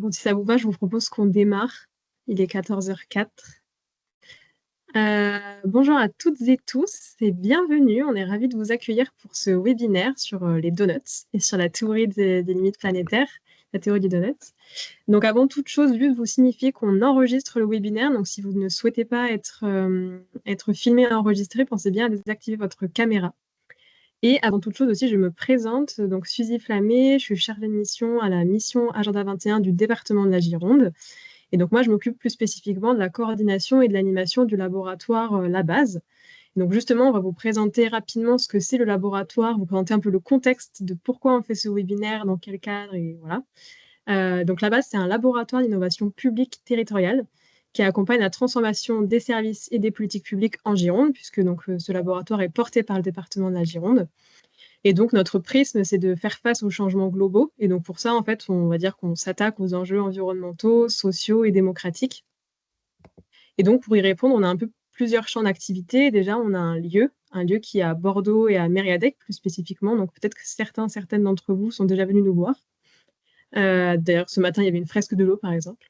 Bon, si ça vous va, je vous propose qu'on démarre. Il est 14h04. Bonjour à toutes et tous et bienvenue. On est ravis de vous accueillir pour ce webinaire sur les donuts et sur la théorie des limites planétaires, la théorie des donuts. Donc avant toute chose, juste vous signifier qu'on enregistre le webinaire. Donc si vous ne souhaitez pas être filmé et enregistré, pensez bien à désactiver votre caméra. Et avant toute chose aussi, je me présente, donc Suzy Flamé, je suis chargée de mission à la mission Agenda 21 du département de la Gironde. Et donc moi, je m'occupe plus spécifiquement de la coordination et de l'animation du laboratoire La Base. Donc justement, on va vous présenter rapidement ce que c'est le laboratoire, vous présenter un peu le contexte de pourquoi on fait ce webinaire, dans quel cadre, et voilà. Donc La Base, c'est un laboratoire d'innovation publique territoriale qui accompagne la transformation des services et des politiques publiques en Gironde, puisque donc, ce laboratoire est porté par le département de la Gironde. Et donc, notre prisme, c'est de faire face aux changements globaux. Et donc, pour ça, en fait, on va dire qu'on s'attaque aux enjeux environnementaux, sociaux et démocratiques. Et donc, pour y répondre, on a un peu plusieurs champs d'activité. Déjà, on a un lieu qui est à Bordeaux et à Mériadec, plus spécifiquement. Donc, peut-être que certaines d'entre vous sont déjà venus nous voir. D'ailleurs, ce matin, il y avait une fresque de l'eau, par exemple,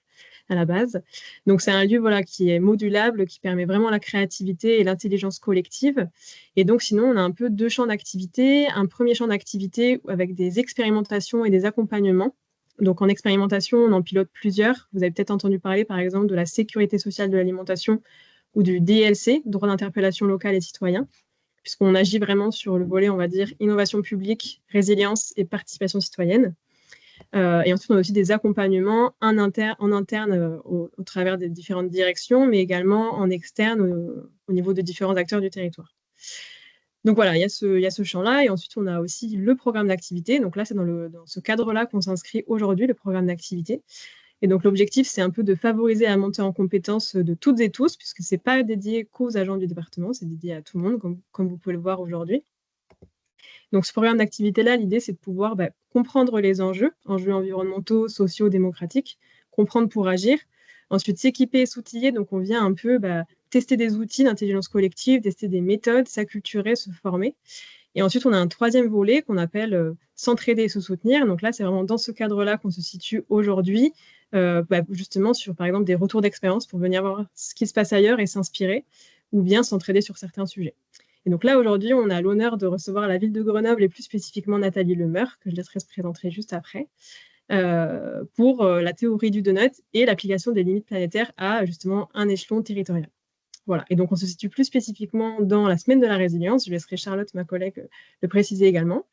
à la base. Donc, c'est un lieu qui est modulable, qui permet vraiment la créativité et l'intelligence collective. Et donc, sinon, on a un peu deux champs d'activité. Un premier champ d'activité avec des expérimentations et des accompagnements. Donc, en expérimentation, on en pilote plusieurs. Vous avez peut-être entendu parler, par exemple, de la sécurité sociale de l'alimentation ou du DLC, droit d'interpellation locale et citoyen, puisqu'on agit vraiment sur le volet, on va dire, innovation publique, résilience et participation citoyenne. Et ensuite, on a aussi des accompagnements en interne au travers des différentes directions, mais également en externe au niveau des différents acteurs du territoire. Donc voilà, il y a ce champ-là. Et ensuite, on a aussi le programme d'activité. Donc là, c'est dans ce cadre-là qu'on s'inscrit aujourd'hui, le programme d'activité. Et donc l'objectif, c'est un peu de favoriser la montée en compétences de toutes et tous, puisque ce n'est pas dédié qu'aux agents du département, c'est dédié à tout le monde, comme vous pouvez le voir aujourd'hui. Donc, ce programme d'activité-là, l'idée, c'est de pouvoir comprendre les enjeux environnementaux, sociaux, démocratiques, comprendre pour agir. Ensuite, s'équiper et s'outiller. Donc, on vient un peu tester des outils d'intelligence collective, tester des méthodes, s'acculturer, se former. Et ensuite, on a un troisième volet qu'on appelle s'entraider et se soutenir. Donc là, c'est vraiment dans ce cadre-là qu'on se situe aujourd'hui, justement sur, par exemple, des retours d'expérience pour venir voir ce qui se passe ailleurs et s'inspirer, ou bien s'entraider sur certains sujets. Et donc là, aujourd'hui, on a l'honneur de recevoir la ville de Grenoble et plus spécifiquement Nathalie Lemeur, que je laisserai se présenter juste après, pour la théorie du donut et l'application des limites planétaires à justement un échelon territorial. Voilà. Et donc, on se situe plus spécifiquement dans la semaine de la résilience. Je laisserai Charlotte, ma collègue, le préciser également.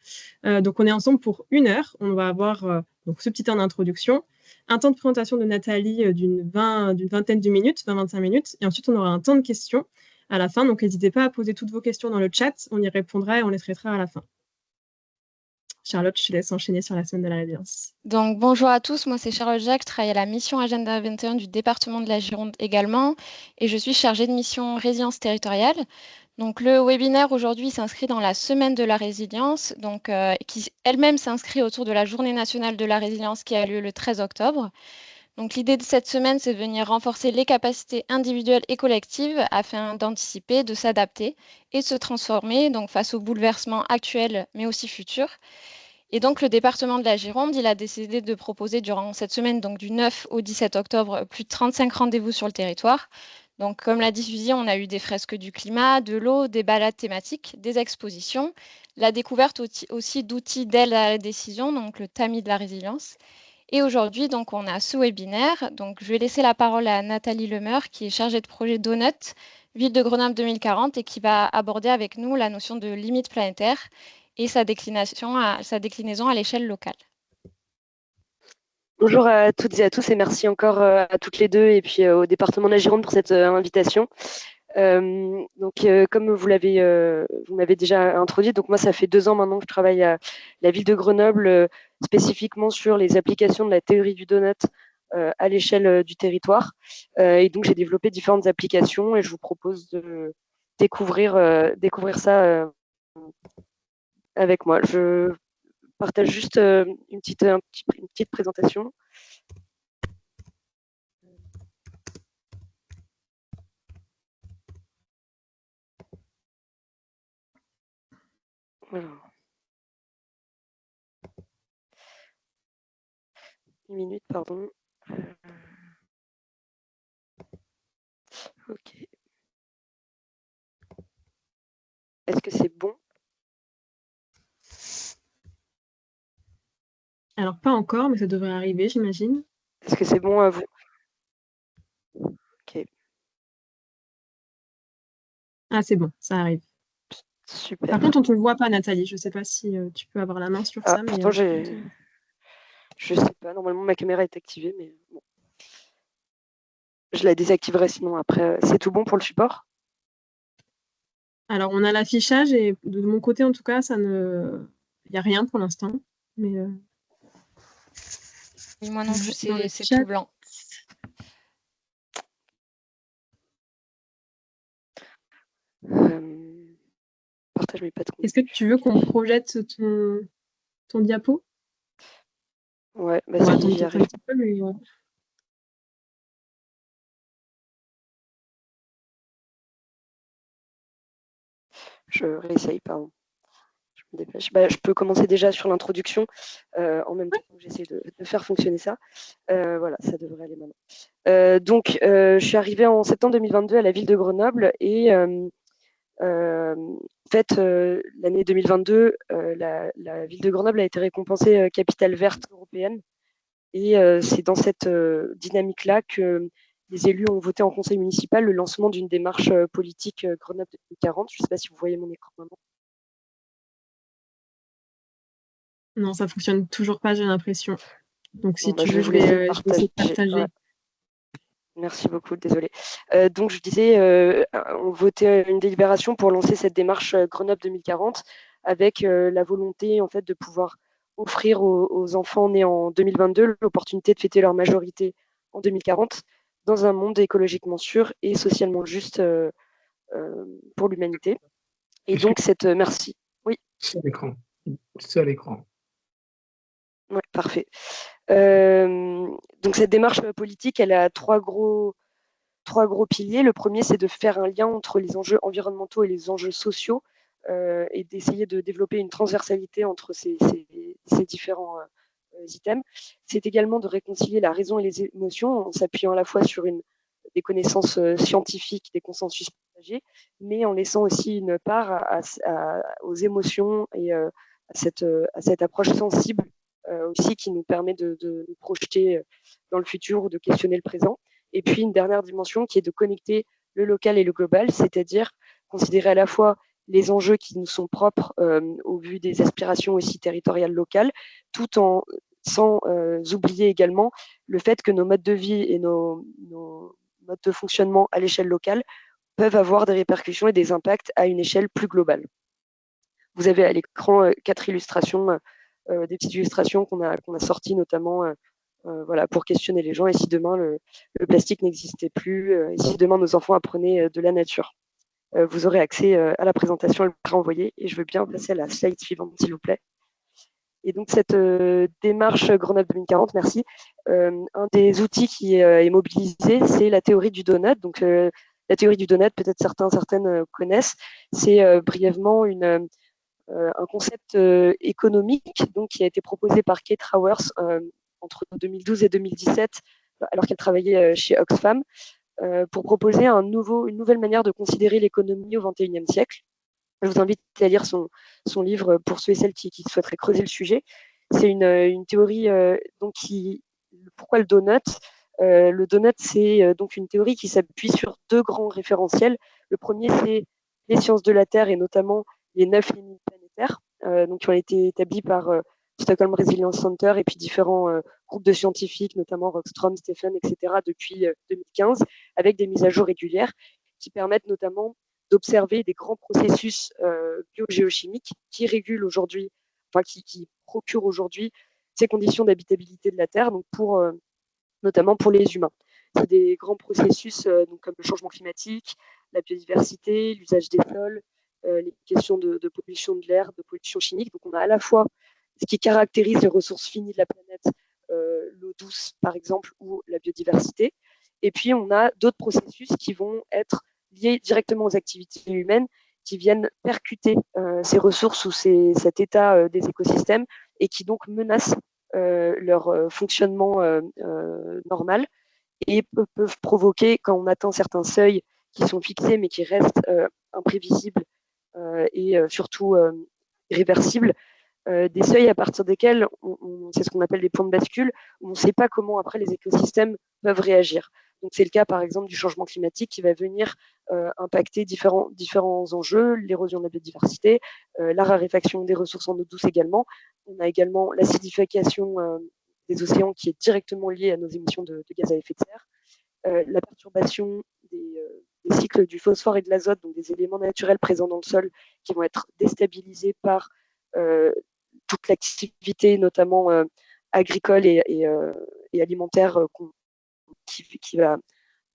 Donc, on est ensemble pour 1 heure. On va avoir donc ce petit temps d'introduction, un temps de présentation de Nathalie d'une vingtaine de minutes, 20-25 minutes. Et ensuite, on aura un temps de questions à la fin. Donc, n'hésitez pas à poser toutes vos questions dans le chat. On y répondra et on les traitera à la fin. Charlotte, je te laisse enchaîner sur la semaine de la résilience. Donc, bonjour à tous, moi c'est Charlotte Jacques, je travaille à la mission Agenda 21 du département de la Gironde également, et je suis chargée de mission résilience territoriale. Donc, le webinaire aujourd'hui s'inscrit dans la semaine de la résilience, qui elle-même s'inscrit autour de la Journée nationale de la résilience qui a lieu le 13 octobre. Donc, l'idée de cette semaine, c'est de venir renforcer les capacités individuelles et collectives afin d'anticiper, de s'adapter et de se transformer donc, face aux bouleversements actuels mais aussi futurs. Et donc, le département de la Gironde, il a décidé de proposer durant cette semaine, donc du 9 au 17 octobre, plus de 35 rendez-vous sur le territoire. Donc, comme l'a dit Suzy, on a eu des fresques du climat, de l'eau, des balades thématiques, des expositions, la découverte aussi d'outils d'aide à la décision, donc le tamis de la résilience. Et aujourd'hui, donc, on a ce webinaire. Donc, je vais laisser la parole à Nathalie Lemeur, qui est chargée de projet Donut, Ville de Grenoble 2040, et qui va aborder avec nous la notion de limite planétaire et sa déclinaison à l'échelle locale. Bonjour à toutes et à tous et merci encore à toutes les deux et puis au département de la Gironde pour cette invitation. Comme vous m'avez déjà introduit, donc moi ça fait 2 ans maintenant que je travaille à la ville de Grenoble, spécifiquement sur les applications de la théorie du donut à l'échelle du territoire. Et donc j'ai développé différentes applications et je vous propose de découvrir ça avec moi. Je partage juste une petite présentation. Voilà. 1 minute, pardon. Ok. Est-ce que c'est bon? Alors, pas encore, mais ça devrait arriver, j'imagine. Est-ce que c'est bon à vous? Ok, Ah, c'est bon, ça arrive. super. Par contre, on ne te le voit pas, Nathalie. Je ne sais pas si tu peux avoir la main sur ça. Mais, pourtant, je sais pas, normalement ma caméra est activée, mais bon. Je la désactiverai sinon après. C'est tout bon pour le support? Alors, on a l'affichage et de mon côté, en tout cas, il n'y a rien pour l'instant. Mais Et moi non plus, dans le c'est chat, tout blanc. Partage mes patrons. est-ce que tu veux qu'on projette ton diapo? Ouais, On va vas-y, attendre j'y peut-être un arrive. petit peu, mais Je réessaye, pardon. Je me dépêche. Je peux commencer déjà sur l'introduction en même temps que j'essaie de faire fonctionner ça. Voilà, ça devrait aller maintenant. Donc, je suis arrivée en septembre 2022 à la ville de Grenoble et en fait, l'année 2022, la ville de Grenoble a été récompensée capitale verte européenne. Et c'est dans cette dynamique-là que les élus ont voté en conseil municipal le lancement d'une démarche politique Grenoble 2040. Je ne sais pas si vous voyez mon écran maintenant. non, ça fonctionne toujours pas, j'ai l'impression. Donc, si Bon, tu je vais veux, vous laisser je vais essayer de partager. Ouais. Merci beaucoup, désolé. Donc, je disais, on votait une délibération pour lancer cette démarche Grenoble 2040 avec la volonté en fait, de pouvoir offrir aux enfants nés en 2022 l'opportunité de fêter leur majorité en 2040 dans un monde écologiquement sûr et socialement juste pour l'humanité. Et donc, merci. Oui. C'est à l'écran. C'est à l'écran. Ouais, parfait. Donc, cette démarche politique, elle a trois gros piliers. Le premier, c'est de faire un lien entre les enjeux environnementaux et les enjeux sociaux et d'essayer de développer une transversalité entre ces différents items. C'est également de réconcilier la raison et les émotions en s'appuyant à la fois sur des connaissances scientifiques, des consensus partagés, mais en laissant aussi une part aux émotions et à cette approche sensible aussi qui nous permet de nous projeter dans le futur ou de questionner le présent. Et puis une dernière dimension qui est de connecter le local et le global, c'est-à-dire considérer à la fois les enjeux qui nous sont propres au vu des aspirations aussi territoriales locales, tout en sans oublier également le fait que nos modes de vie et nos modes de fonctionnement à l'échelle locale peuvent avoir des répercussions et des impacts à une échelle plus globale. Vous avez à l'écran 4 illustrations, des petites illustrations qu'on a sorties notamment voilà, pour questionner les gens et si demain le plastique n'existait plus et si demain nos enfants apprenaient de la nature. Vous aurez accès à la présentation, elle sera envoyée et je veux bien passer à la slide suivante, s'il vous plaît. Et donc cette démarche Grenoble 2040, merci. Un des outils qui est mobilisé, c'est la théorie du donut. Donc la théorie du donut, peut-être certaines connaissent. C'est brièvement un concept économique donc, qui a été proposé par Kate Raworth entre 2012 et 2017, alors qu'elle travaillait chez Oxfam, pour proposer une nouvelle manière de considérer l'économie au XXIe siècle. Je vous invite à lire son livre pour ceux et celles qui souhaiteraient creuser le sujet. C'est une théorie donc pourquoi le donut? Le donut, c'est donc une théorie qui s'appuie sur deux grands référentiels. Le premier, c'est les sciences de la Terre et notamment les 9 limites planétaires, donc qui ont été établies par Stockholm Resilience Center et puis différents groupes de scientifiques, notamment Rockström, Stephen, etc., depuis 2015, avec des mises à jour régulières qui permettent notamment d'observer des grands processus biogéochimiques qui régulent aujourd'hui, enfin qui procurent aujourd'hui ces conditions d'habitabilité de la Terre, donc notamment pour les humains. C'est des grands processus donc comme le changement climatique, la biodiversité, l'usage des sols, les questions de pollution de l'air, de pollution chimique. Donc on a à la fois ce qui caractérise les ressources finies de la planète, l'eau douce par exemple, ou la biodiversité. Et puis on a d'autres processus qui vont être liés directement aux activités humaines, qui viennent percuter ces ressources ou cet état des écosystèmes et qui donc menacent leur fonctionnement normal et peuvent provoquer, quand on atteint certains seuils qui sont fixés mais qui restent imprévisibles et surtout irréversibles, des seuils à partir desquels c'est ce qu'on appelle des points de bascule, où on ne sait pas comment après les écosystèmes peuvent réagir. Donc c'est le cas par exemple du changement climatique qui va venir impacter différents enjeux, l'érosion de la biodiversité, la raréfaction des ressources en eau douce également. On a également l'acidification des océans qui est directement liée à nos émissions de gaz à effet de serre, la perturbation des cycles du phosphore et de l'azote, donc des éléments naturels présents dans le sol qui vont être déstabilisés par toute l'activité, notamment agricole et alimentaire, qui va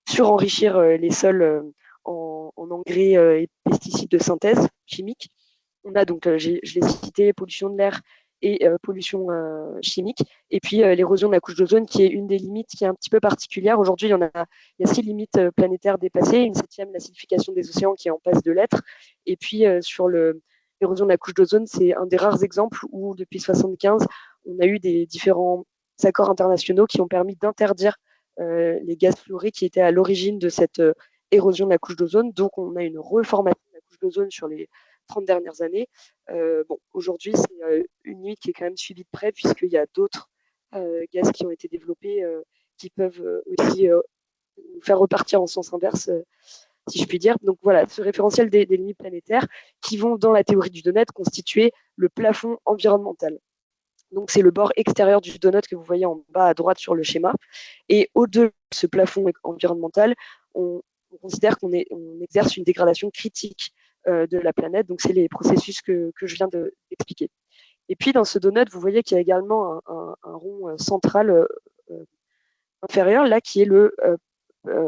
surenrichir les sols en engrais et pesticides de synthèse chimique. On a donc, je l'ai cité, pollution de l'air et pollution chimique. Et puis l'érosion de la couche d'ozone, qui est une des limites qui est un petit peu particulière. Aujourd'hui, il y a 6 limites planétaires dépassées, une 7e, l'acidification des océans, qui est en passe de l'être. Et puis sur l'érosion de la couche d'ozone, c'est un des rares exemples où, depuis 1975, on a eu des différents accords internationaux qui ont permis d'interdire les gaz fluorés qui étaient à l'origine de cette érosion de la couche d'ozone. Donc, on a une reformation de la couche d'ozone sur les 30 dernières années. Bon, aujourd'hui, c'est une limite qui est quand même suivie de près, puisqu'il y a d'autres gaz qui ont été développés qui peuvent aussi faire repartir en sens inverse, si je puis dire. Donc voilà, ce référentiel des limites planétaires qui vont, dans la théorie du donut, constituer le plafond environnemental. Donc c'est le bord extérieur du donut que vous voyez en bas à droite sur le schéma. Et au-delà de ce plafond environnemental, on considère qu'on exerce une dégradation critique de la planète. Donc c'est les processus que je viens d'expliquer. Et puis dans ce donut, vous voyez qu'il y a également un rond central inférieur, là, qui est le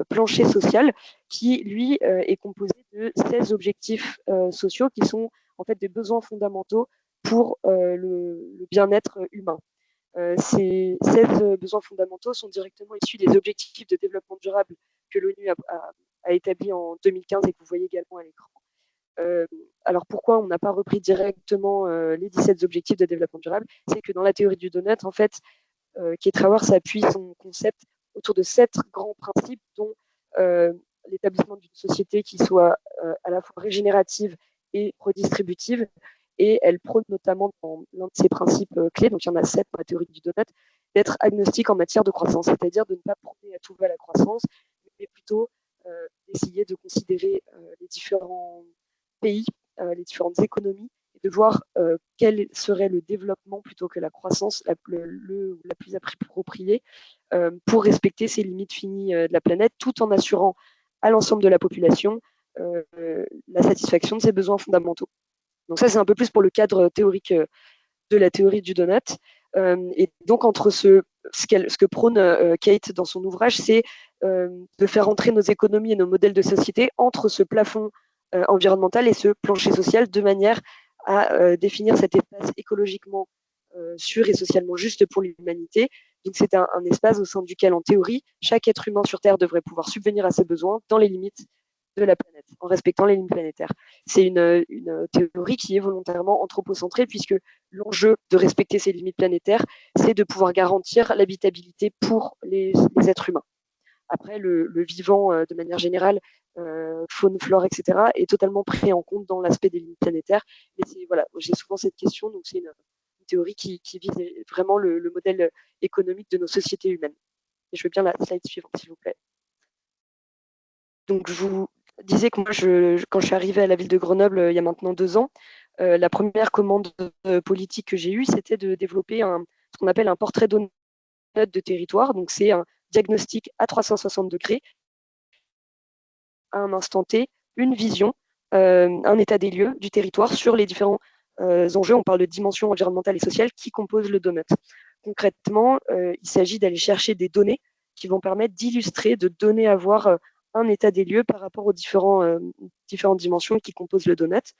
plancher social, qui, lui, est composé de 16 objectifs sociaux qui sont en fait des besoins fondamentaux pour le bien-être humain. Ces 16 besoins fondamentaux sont directement issus des objectifs de développement durable que l'ONU a établis en 2015 et que vous voyez également à l'écran. Alors pourquoi on n'a pas repris directement les 17 objectifs de développement durable? C'est que dans la théorie du donut, en fait, Keith Raworth s'appuie son concept autour de 7 grands principes, dont l'établissement d'une société qui soit à la fois régénérative et redistributive. Et elle prône notamment dans l'un de ses principes clés, donc il y en a 7 dans la théorie du donut, d'être agnostique en matière de croissance, c'est-à-dire de ne pas prôner à tout va la croissance, mais plutôt d'essayer de considérer les différents pays, les différentes économies, et de voir quel serait le développement plutôt que la croissance la plus appropriée pour respecter ces limites finies de la planète, tout en assurant à l'ensemble de la population la satisfaction de ses besoins fondamentaux. Donc ça, c'est un peu plus pour le cadre théorique de la théorie du donut. Et donc, entre ce que prône Kate dans son ouvrage, c'est de faire entrer nos économies et nos modèles de société entre ce plafond environnemental et ce plancher social, de manière à définir cet espace écologiquement sûr et socialement juste pour l'humanité. Donc c'est un espace au sein duquel, en théorie, chaque être humain sur Terre devrait pouvoir subvenir à ses besoins dans les limites de la planète, en respectant les limites planétaires. C'est une théorie qui est volontairement anthropocentrée, puisque l'enjeu de respecter ces limites planétaires, c'est de pouvoir garantir l'habitabilité pour les êtres humains. Après, le vivant, de manière générale, faune, flore, etc., est totalement pris en compte dans l'aspect des limites planétaires. Mais voilà, j'ai souvent cette question, donc c'est une théorie qui vise vraiment le modèle économique de nos sociétés humaines. Et je veux bien la slide suivante, s'il vous plaît. Donc, je vous disais que moi, quand je suis arrivée à la ville de Grenoble il y a maintenant 2 ans, la première commande politique que j'ai eue, c'était de développer ce qu'on appelle un portrait donut de territoire. Donc, c'est un diagnostic à 360 degrés, à un instant T, une vision, un état des lieux du territoire sur les différents enjeux. On parle de dimension environnementale et sociale qui composent le donut. Concrètement, il s'agit d'aller chercher des données qui vont permettre d'illustrer, de donner à voir un état des lieux par rapport aux différentes dimensions qui composent le donut.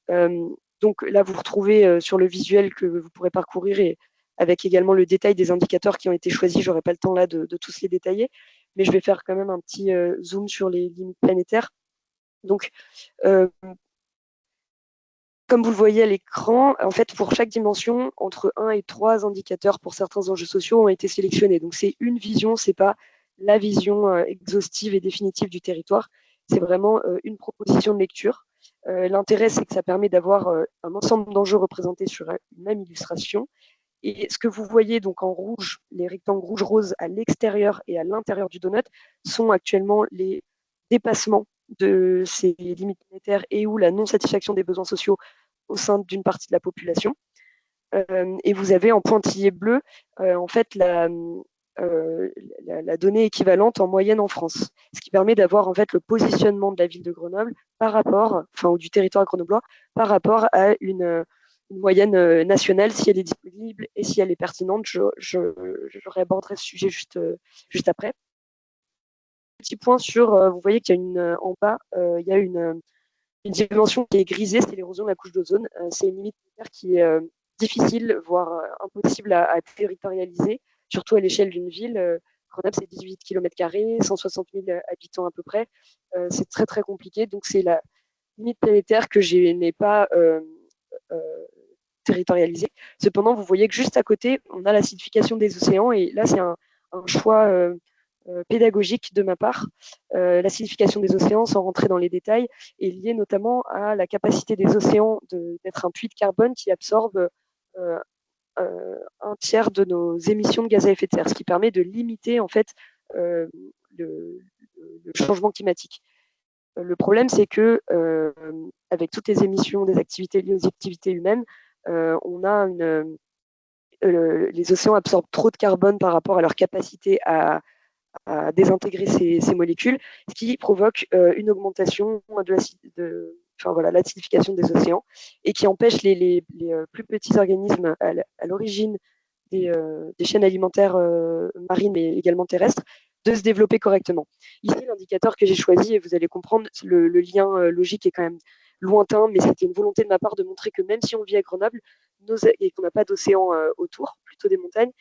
Donc là, vous retrouvez sur le visuel que vous pourrez parcourir et avec également le détail des indicateurs qui ont été choisis. Je n'aurai pas le temps là de tous les détailler, mais je vais faire quand même un petit zoom sur les limites planétaires. Donc, comme vous le voyez à l'écran, en fait, pour chaque dimension, entre 1 et 3 indicateurs pour certains enjeux sociaux ont été sélectionnés. Donc, c'est une vision, ce n'est pas la vision exhaustive et définitive du territoire. C'est vraiment une proposition de lecture. L'intérêt, c'est que ça permet d'avoir un ensemble d'enjeux représentés sur une même illustration. Et ce que vous voyez donc en rouge, les rectangles rouge-rose à l'extérieur et à l'intérieur du donut, sont actuellement les dépassements de ces limites planétaires et ou la non-satisfaction des besoins sociaux au sein d'une partie de la population. Et vous avez en pointillé bleu, en fait, la donnée équivalente en moyenne en France, ce qui permet d'avoir en fait le positionnement de la ville de Grenoble par rapport, enfin, ou du territoire grenoblois par rapport à une moyenne nationale, si elle est disponible et si elle est pertinente. Je réaborderai ce sujet juste après. Petit point sur, vous voyez qu'il y a en bas, il y a une dimension qui est grisée, c'est l'érosion de la couche d'ozone. C'est une limite qui est difficile, voire impossible à territorialiser, surtout à l'échelle d'une ville. Grenoble, c'est 18 km², 160 000 habitants à peu près. C'est très, très compliqué. Donc, c'est la limite planétaire que je n'ai pas territorialisée. Cependant, vous voyez que juste à côté, on a l'acidification des océans. Et là, c'est un choix pédagogique de ma part. L'acidification des océans, sans rentrer dans les détails, est liée notamment à la capacité des océans d'être un puits de carbone qui absorbe un tiers de nos émissions de gaz à effet de serre, ce qui permet de limiter en fait le changement climatique. Le problème, c'est que avec toutes les émissions des activités liées aux activités humaines, on a les océans absorbent trop de carbone par rapport à leur capacité à désintégrer ces molécules, ce qui provoque une augmentation de l'acidification des océans et qui empêche les plus petits organismes à l'origine des chaînes alimentaires marines mais également terrestres de se développer correctement. Ici, l'indicateur que j'ai choisi, et vous allez comprendre, le lien logique est quand même lointain, mais c'était une volonté de ma part de montrer que même si on vit à Grenoble et qu'on n'a pas d'océan autour, plutôt des montagnes,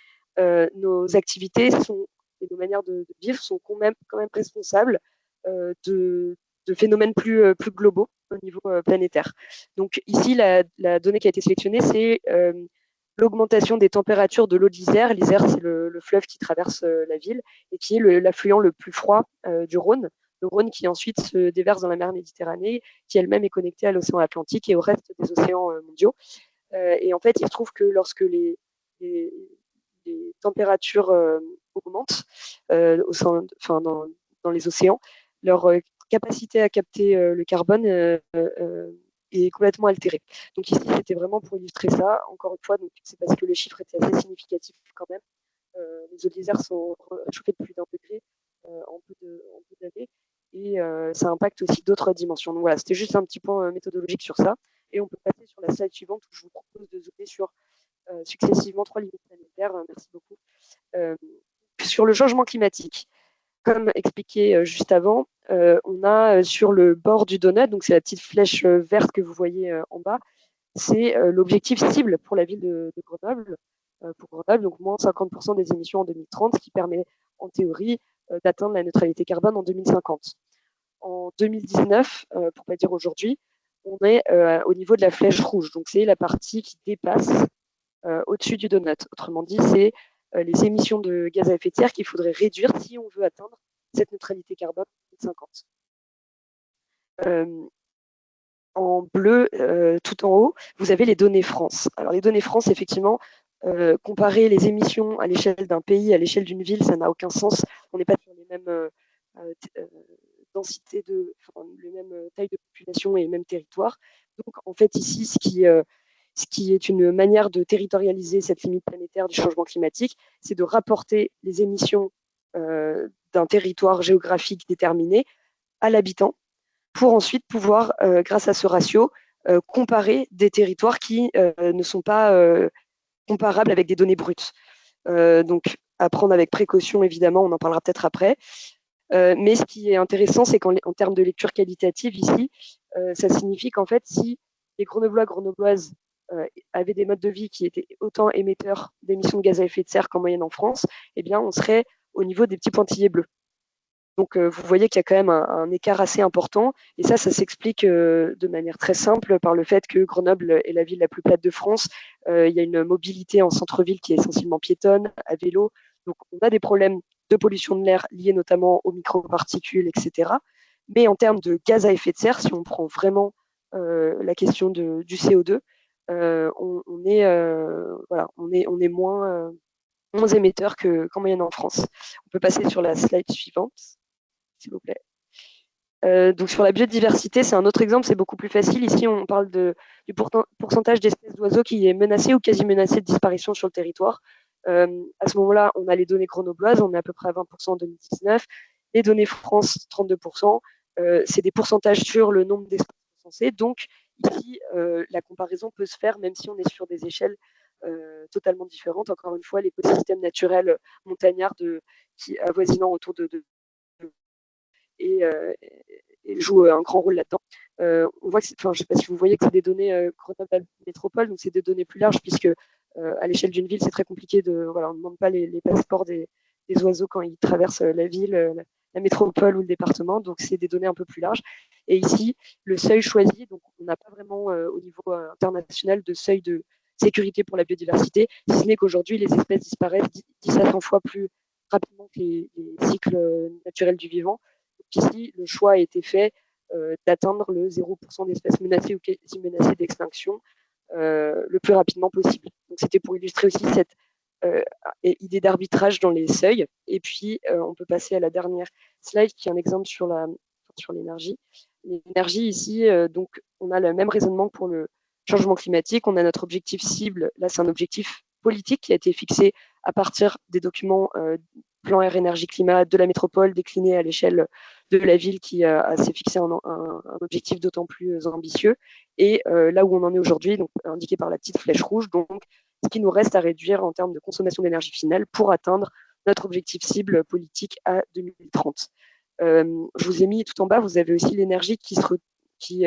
nos activités et nos manières de vivre sont quand même responsables de phénomènes plus globaux au niveau planétaire. Donc ici, la donnée qui a été sélectionnée, c'est l'augmentation des températures de l'eau de l'Isère. L'Isère, c'est le fleuve qui traverse la ville et qui est l'affluent le plus froid du Rhône. Le Rhône qui ensuite se déverse dans la mer Méditerranée, qui elle-même est connectée à l'océan Atlantique et au reste des océans mondiaux. Et en fait, il se trouve que lorsque les températures augmentent dans les océans, leur capacité à capter le carbone est complètement altérée. Donc ici, c'était vraiment pour illustrer ça. Encore une fois, c'est parce que le chiffre était assez significatif quand même. Les eaux de l'Isère sont réchauffées de plus d'1 degré en peu d'années et ça impacte aussi d'autres dimensions. Donc voilà, c'était juste un petit point méthodologique sur ça. Et on peut passer sur la slide suivante où je vous propose de zoomer sur successivement 3 limites planétaires. Merci beaucoup. Sur le changement climatique, comme expliqué juste avant, on a sur le bord du donut, donc c'est la petite flèche verte que vous voyez en bas, c'est l'objectif cible pour la ville de Grenoble, pour Grenoble, donc moins 50% des émissions en 2030, ce qui permet en théorie d'atteindre la neutralité carbone en 2050. En 2019, pour ne pas dire aujourd'hui, on est au niveau de la flèche rouge, donc c'est la partie qui dépasse au-dessus du donut. Autrement dit, c'est les émissions de gaz à effet de serre qu'il faudrait réduire si on veut atteindre cette neutralité carbone en 2050. En bleu, tout en haut, vous avez les données France. Alors les données France, effectivement, comparer les émissions à l'échelle d'un pays, à l'échelle d'une ville, ça n'a aucun sens. On n'est pas sur les mêmes densités les mêmes tailles de population et les mêmes territoires. Donc en fait ici, ce qui est une manière de territorialiser cette limite planétaire du changement climatique, c'est de rapporter les émissions d'un territoire géographique déterminé à l'habitant pour ensuite pouvoir, grâce à ce ratio, comparer des territoires qui ne sont pas comparables avec des données brutes. Donc, à prendre avec précaution, évidemment, on en parlera peut-être après. Mais ce qui est intéressant, c'est qu'en termes de lecture qualitative, ici, ça signifie qu'en fait, si les Grenoblois, Grenobloises avaient des modes de vie qui étaient autant émetteurs d'émissions de gaz à effet de serre qu'en moyenne en France, eh bien, on serait au niveau des petits pointillés bleus. Donc, vous voyez qu'il y a quand même un écart assez important. Et ça s'explique de manière très simple par le fait que Grenoble est la ville la plus plate de France. Il y a une mobilité en centre-ville qui est essentiellement piétonne, à vélo. Donc, on a des problèmes de pollution de l'air liés notamment aux microparticules, etc. Mais en termes de gaz à effet de serre, si on prend vraiment la question du CO2, on est moins émetteur qu'en moyenne en France. On peut passer sur la slide suivante, s'il vous plaît. Donc sur la biodiversité, c'est un autre exemple, c'est beaucoup plus facile. Ici, on parle du pourcentage d'espèces d'oiseaux qui est menacé ou quasi menacé de disparition sur le territoire. À ce moment-là, on a les données grenobloises, on est à peu près à 20% en 2019. Les données France, 32%. C'est des pourcentages sur le nombre d'espèces recensées. Donc ici, la comparaison peut se faire même si on est sur des échelles totalement différentes. Encore une fois, l'écosystème naturel montagnard qui avoisinant autour de et joue un grand rôle là-dedans. On voit que, je ne sais pas si vous voyez que c'est des données Grenoble Métropole, donc c'est des données plus larges puisque à l'échelle d'une ville, c'est très compliqué on ne demande pas les passeports des oiseaux quand ils traversent la ville, la métropole ou le département, donc c'est des données un peu plus larges. Et ici, le seuil choisi, donc on n'a pas vraiment au niveau international de seuil de sécurité pour la biodiversité, si ce n'est qu'aujourd'hui, les espèces disparaissent 10 à 100 fois plus rapidement que les cycles naturels du vivant. Ici, le choix a été fait d'atteindre le 0% d'espèces menacées ou quasi menacées d'extinction le plus rapidement possible. Donc, c'était pour illustrer aussi cette idée d'arbitrage dans les seuils. Et puis, on peut passer à la dernière slide qui est un exemple sur l'énergie. L'énergie ici, donc, on a le même raisonnement que pour le changement climatique. On a notre objectif cible. Là, c'est un objectif politique qui a été fixé à partir des documents plan air énergie climat de la métropole décliné à l'échelle de la ville qui s'est fixé un objectif d'autant plus ambitieux. Et là où on en est aujourd'hui, donc indiqué par la petite flèche rouge, donc ce qui nous reste à réduire en termes de consommation d'énergie finale pour atteindre notre objectif cible politique à 2030. Je vous ai mis tout en bas, vous avez aussi l'énergie qui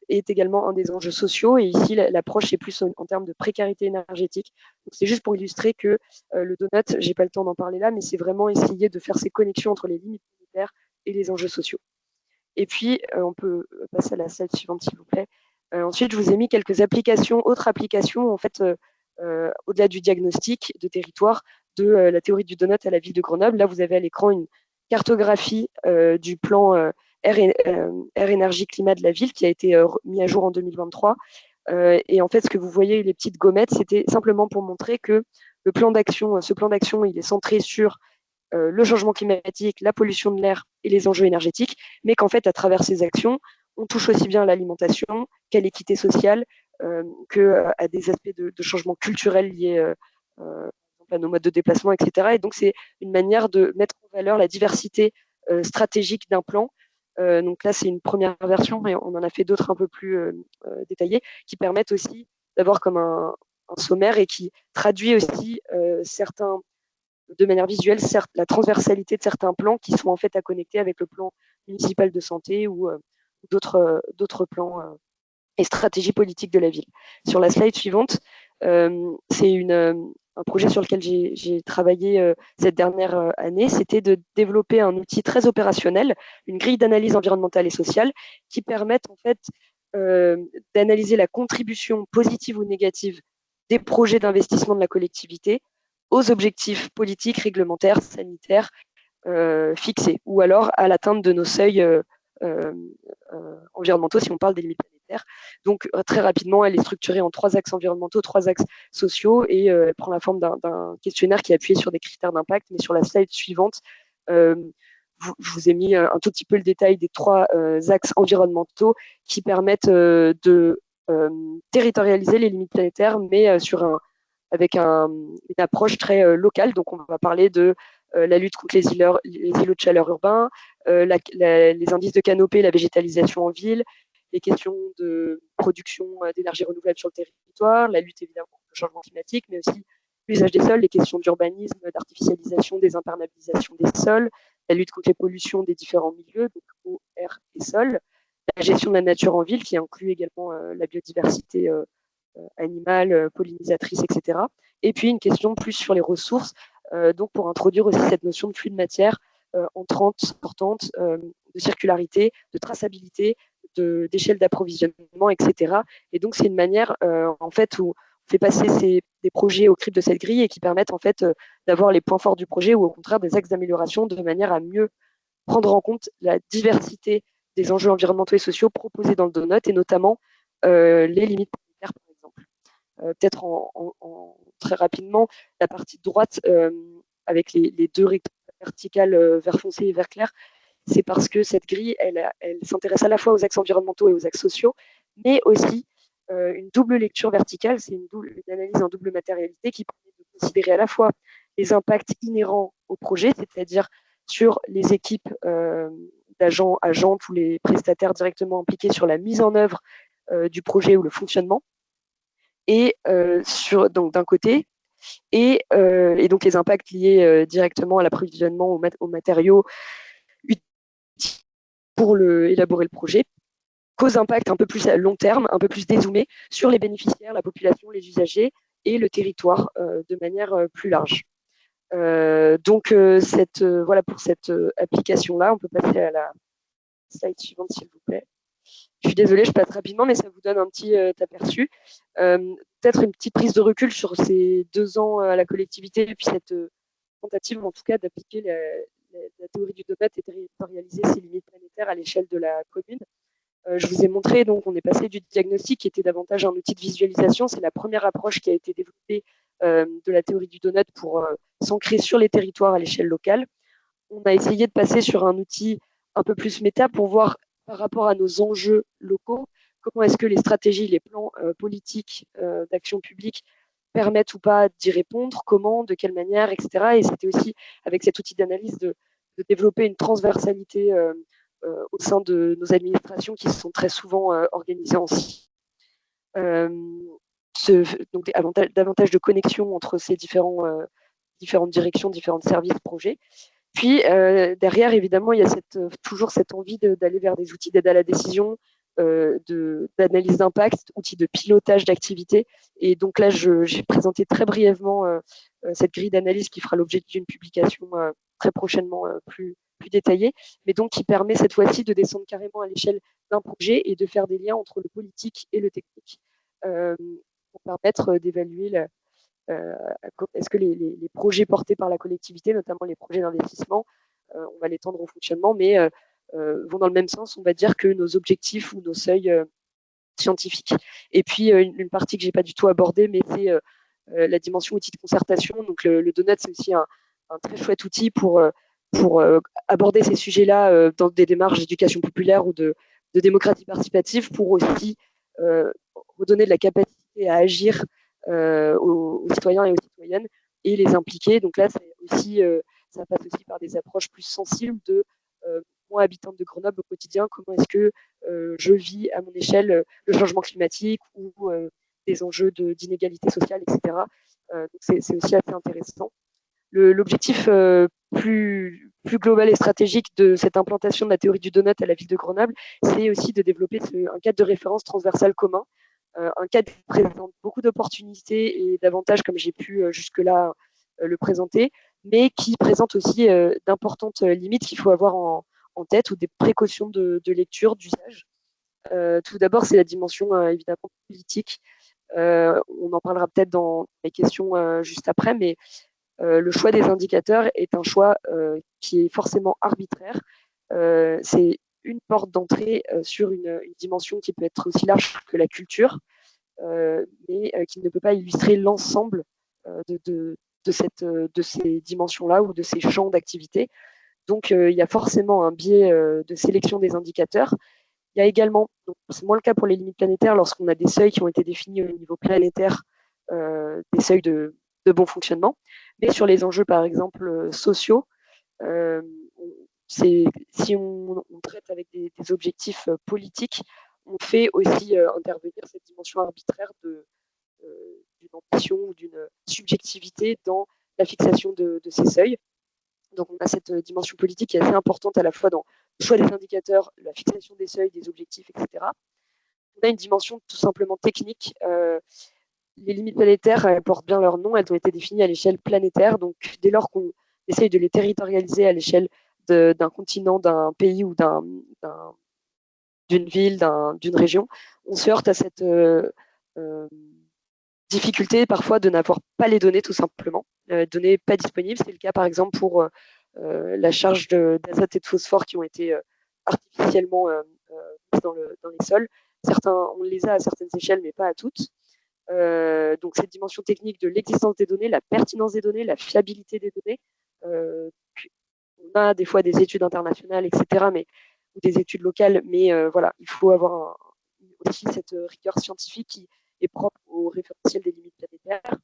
est également un des enjeux sociaux. Et ici, l'approche est plus en termes de précarité énergétique. C'est juste pour illustrer que le donut, je n'ai pas le temps d'en parler là, mais c'est vraiment essayer de faire ces connexions entre les limites planétaires et les enjeux sociaux. Et puis, on peut passer à la slide suivante, s'il vous plaît. Ensuite, je vous ai mis quelques autres applications, en fait, au-delà du diagnostic de territoire, de la théorie du donut à la ville de Grenoble. Là, vous avez à l'écran une cartographie du plan air, énergie, climat de la ville qui a été mis à jour en 2023. Et en fait, ce que vous voyez, les petites gommettes, c'était simplement pour montrer que ce plan d'action, il est centré sur le changement climatique, la pollution de l'air et les enjeux énergétiques, mais qu'en fait, à travers ces actions, on touche aussi bien à l'alimentation qu'à l'équité sociale, qu'à des aspects de changement culturel liés à nos modes de déplacement, etc. Et donc, c'est une manière de mettre en valeur la diversité stratégique d'un plan. Donc là, c'est une première version, mais on en a fait d'autres un peu plus détaillées, qui permettent aussi d'avoir comme un sommaire et qui traduit aussi de manière visuelle, certes, la transversalité de certains plans qui sont en fait à connecter avec le plan municipal de santé ou d'autres plans et stratégies politiques de la ville. Sur la slide suivante, c'est un projet sur lequel j'ai travaillé cette dernière année, c'était de développer un outil très opérationnel, une grille d'analyse environnementale et sociale qui permette en fait d'analyser la contribution positive ou négative des projets d'investissement de la collectivité aux objectifs politiques, réglementaires, sanitaires fixés, ou alors à l'atteinte de nos seuils environnementaux si on parle des limites planétaires. Donc très rapidement, elle est structurée en 3 axes environnementaux, 3 axes sociaux, et elle prend la forme d'un questionnaire qui est appuyé sur des critères d'impact. Mais sur la slide suivante, je vous ai mis un tout petit peu le détail des 3 axes environnementaux qui permettent de territorialiser les limites planétaires, mais avec une approche très locale. Donc, on va parler de la lutte contre les îlots de chaleur urbains, les indices de canopée, la végétalisation en ville, les questions de production d'énergie renouvelable sur le territoire, la lutte évidemment contre le changement climatique, mais aussi l'usage des sols, les questions d'urbanisme, d'artificialisation, des imperméabilisations des sols, la lutte contre les pollutions des différents milieux, donc eau, air et sol, la gestion de la nature en ville qui inclut également la biodiversité animales, pollinisatrices, etc. Et puis une question plus sur les ressources, donc pour introduire aussi cette notion de flux de matière entrantes, sortantes, de circularité, de traçabilité, d'échelle d'approvisionnement, etc. Et donc, c'est une manière, en fait, où on fait passer des projets au crible de cette grille et qui permettent, en fait, d'avoir les points forts du projet ou au contraire des axes d'amélioration de manière à mieux prendre en compte la diversité des enjeux environnementaux et sociaux proposés dans le donut et notamment les limites planétaires, par exemple. Peut-être très rapidement, la partie de droite avec les deux rectangles verticales vert foncé et vert clair, c'est parce que cette grille, elle s'intéresse à la fois aux axes environnementaux et aux axes sociaux, mais aussi une double lecture verticale, c'est une analyse en double matérialité qui permet de considérer à la fois les impacts inhérents au projet, c'est-à-dire sur les équipes d'agents, agentes ou les prestataires directement impliqués sur la mise en œuvre du projet ou le fonctionnement, et donc d'un côté, et donc les impacts liés directement à l'approvisionnement aux matériaux pour élaborer le projet, qu'aux impacts un peu plus à long terme, un peu plus dézoomés sur les bénéficiaires, la population, les usagers et le territoire de manière plus large. Donc, voilà pour cette application-là. On peut passer à la slide suivante, s'il vous plaît. Je suis désolée, je passe rapidement, mais ça vous donne un petit aperçu. Peut-être une petite prise de recul sur ces 2 ans à la collectivité, et puis cette tentative, en tout cas, d'appliquer la théorie du donut et territorialiser ses limites planétaires à l'échelle de la commune. Je vous ai montré, donc, on est passé du diagnostic qui était davantage un outil de visualisation. C'est la première approche qui a été développée de la théorie du donut pour s'ancrer sur les territoires à l'échelle locale. On a essayé de passer sur un outil un peu plus méta pour voir par rapport à nos enjeux locaux, comment est-ce que les stratégies, les plans politiques d'action publique permettent ou pas d'y répondre, comment, de quelle manière, etc. Et c'était aussi avec cet outil d'analyse de développer une transversalité au sein de nos administrations qui sont très souvent organisées en sites. Donc davantage de connexion entre ces différentes directions, différents services, projets. Puis derrière, évidemment, il y a toujours cette envie d'aller vers des outils d'aide à la décision, d'analyse d'impact, outils de pilotage d'activité. Et donc là, j'ai présenté très brièvement cette grille d'analyse qui fera l'objet d'une publication très prochainement plus détaillée, mais donc qui permet cette fois-ci de descendre carrément à l'échelle d'un projet et de faire des liens entre le politique et le technique pour permettre d'évaluer est-ce que les projets portés par la collectivité, notamment les projets d'investissement, on va les tendre au fonctionnement, mais vont dans le même sens, on va dire, que nos objectifs ou nos seuils scientifiques. Et puis, une partie que je n'ai pas du tout abordée, mais c'est la dimension outil de concertation. Donc, le donut, c'est aussi un très chouette outil pour aborder ces sujets-là dans des démarches d'éducation populaire ou de démocratie participative, pour aussi redonner de la capacité à agir aux citoyens et aux citoyennes et les impliquer. Donc là, ça passe aussi par des approches plus sensibles de moi, habitante de Grenoble au quotidien, comment est-ce que je vis à mon échelle le changement climatique ou des enjeux d'inégalité sociale, etc. Donc c'est aussi assez intéressant. L'objectif plus global et stratégique de cette implantation de la théorie du donut à la ville de Grenoble, c'est aussi de développer un cadre de référence transversal commun, un cadre qui présente beaucoup d'opportunités et d'avantages, comme j'ai pu jusque-là le présenter, mais qui présente aussi d'importantes limites qu'il faut avoir en tête, ou des précautions de lecture, d'usage. Tout d'abord, c'est la dimension évidemment politique. On en parlera peut-être dans les questions juste après, mais le choix des indicateurs est un choix qui est forcément arbitraire. C'est une porte d'entrée sur une dimension qui peut être aussi large que la culture, mais qui ne peut pas illustrer l'ensemble de ces dimensions-là ou de ces champs d'activité. Donc, il y a forcément un biais de sélection des indicateurs. Il y a également, c'est moins le cas pour les limites planétaires, lorsqu'on a des seuils qui ont été définis au niveau planétaire, des seuils de bon fonctionnement. Mais sur les enjeux, par exemple, sociaux, si on traite avec des objectifs politiques, on fait aussi intervenir cette dimension arbitraire d'une ambition ou d'une subjectivité dans la fixation de ces seuils. Donc, on a cette dimension politique qui est assez importante à la fois dans le choix des indicateurs, la fixation des seuils, des objectifs, etc. On a une dimension tout simplement technique. Les limites planétaires, elles portent bien leur nom, elles ont été définies à l'échelle planétaire. Donc, dès lors qu'on essaye de les territorialiser à l'échelle d'un continent, d'un pays ou d'une ville, d'une région, on se heurte à cette difficulté parfois de n'avoir pas les données tout simplement, données pas disponibles. C'est le cas par exemple pour la charge d'azote et de phosphore qui ont été artificiellement mises dans les sols. Certains, on les a à certaines échelles, mais pas à toutes. Donc cette dimension technique de l'existence des données, la pertinence des données, la fiabilité des données. On a des fois des études internationales, etc., ou des études locales, mais voilà, il faut avoir aussi cette rigueur scientifique qui est propre au référentiel des limites planétaires.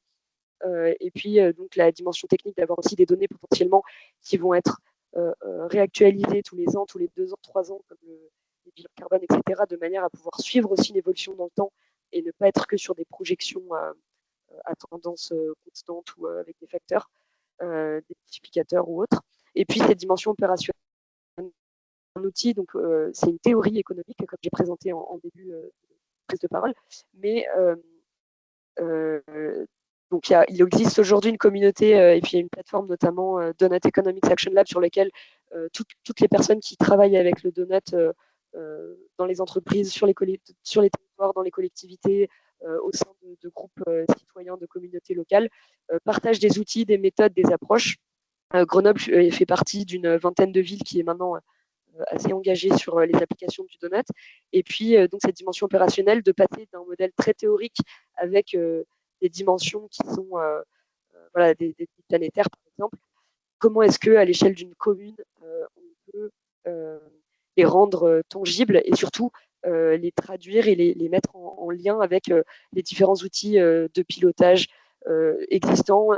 Et puis donc la dimension technique d'avoir aussi des données potentiellement qui vont être réactualisées tous les ans, tous les 2 ans, 3 ans, comme les bilans carbone, etc., de manière à pouvoir suivre aussi l'évolution dans le temps et ne pas être que sur des projections à tendance constante ou avec des facteurs, des multiplicateurs ou autres. Et puis cette dimension opérationnelle, un outil, donc c'est une théorie économique, comme j'ai présenté en début de prise de parole, mais donc il existe aujourd'hui une communauté et puis il y a une plateforme notamment Donut Economics Action Lab sur laquelle toutes les personnes qui travaillent avec le donut dans les entreprises, sur les territoires, dans les collectivités, au sein de groupes citoyens, de communautés locales, partagent des outils, des méthodes, des approches. Grenoble fait partie d'une vingtaine de villes qui est maintenant assez engagée sur les applications du donut. Et puis, donc, cette dimension opérationnelle de passer d'un modèle très théorique avec des dimensions qui sont voilà, des planétaires, par exemple. Comment est-ce qu'à l'échelle d'une commune, on peut les rendre tangibles et surtout les traduire et les mettre en lien avec les différents outils de pilotage existants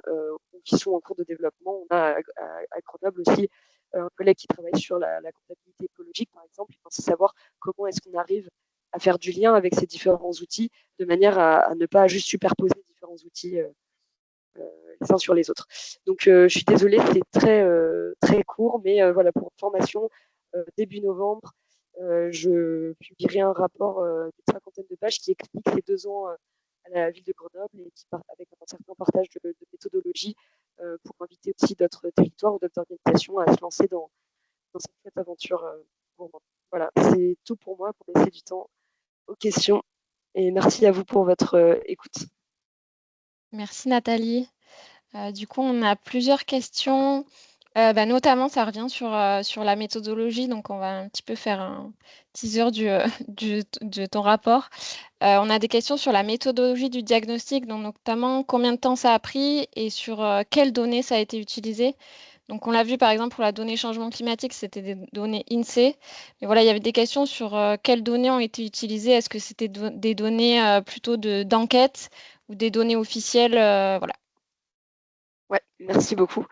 qui sont en cours de développement. On a à Grenoble aussi un collègue qui travaille sur la comptabilité écologique, par exemple. Il pense savoir comment est-ce qu'on arrive à faire du lien avec ces différents outils de manière à ne pas juste superposer différents outils les uns sur les autres. Donc, je suis désolée, c'est très court, mais voilà, pour formation, début novembre, je publierai un rapport d'une 50aine de pages qui explique les 2 ans à la ville de Grenoble et qui part avec un certain partage de méthodologie pour inviter aussi d'autres territoires ou d'autres organisations à se lancer dans cette aventure pour moi. Voilà, c'est tout pour moi pour laisser du temps aux questions. Et merci à vous pour votre écoute. Merci Nathalie. Du coup, on a plusieurs questions. Notamment, ça revient sur la méthodologie. Donc, on va un petit peu faire un teaser de ton rapport. On a des questions sur la méthodologie du diagnostic, donc notamment combien de temps ça a pris et sur quelles données ça a été utilisé. Donc, on l'a vu par exemple pour la donnée changement climatique, c'était des données INSEE. Mais voilà, il y avait des questions sur quelles données ont été utilisées. Est-ce que c'était des données plutôt d'enquête ou des données officielles voilà. Ouais, merci beaucoup.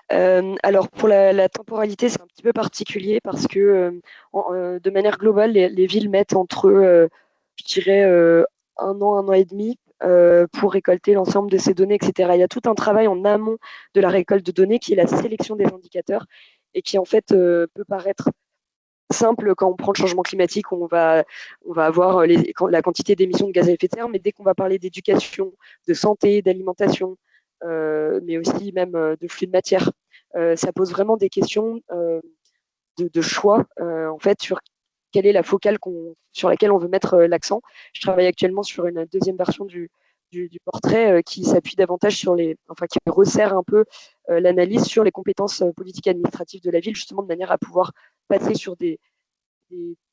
Alors pour la temporalité, c'est un petit peu particulier parce que de manière globale, les villes mettent entre, je dirais, 1 an et demi pour récolter l'ensemble de ces données, etc. Il y a tout un travail en amont de la récolte de données qui est la sélection des indicateurs et qui en fait peut paraître simple quand on prend le changement climatique, où on va avoir la quantité d'émissions de gaz à effet de serre, mais dès qu'on va parler d'éducation, de santé, d'alimentation, mais aussi même de flux de matière, ça pose vraiment des questions de choix en fait sur quelle est la focale sur laquelle on veut mettre l'accent. Je travaille actuellement sur une deuxième version du portrait qui s'appuie davantage qui resserre un peu l'analyse sur les compétences politiques et administratives de la ville, justement de manière à pouvoir passer sur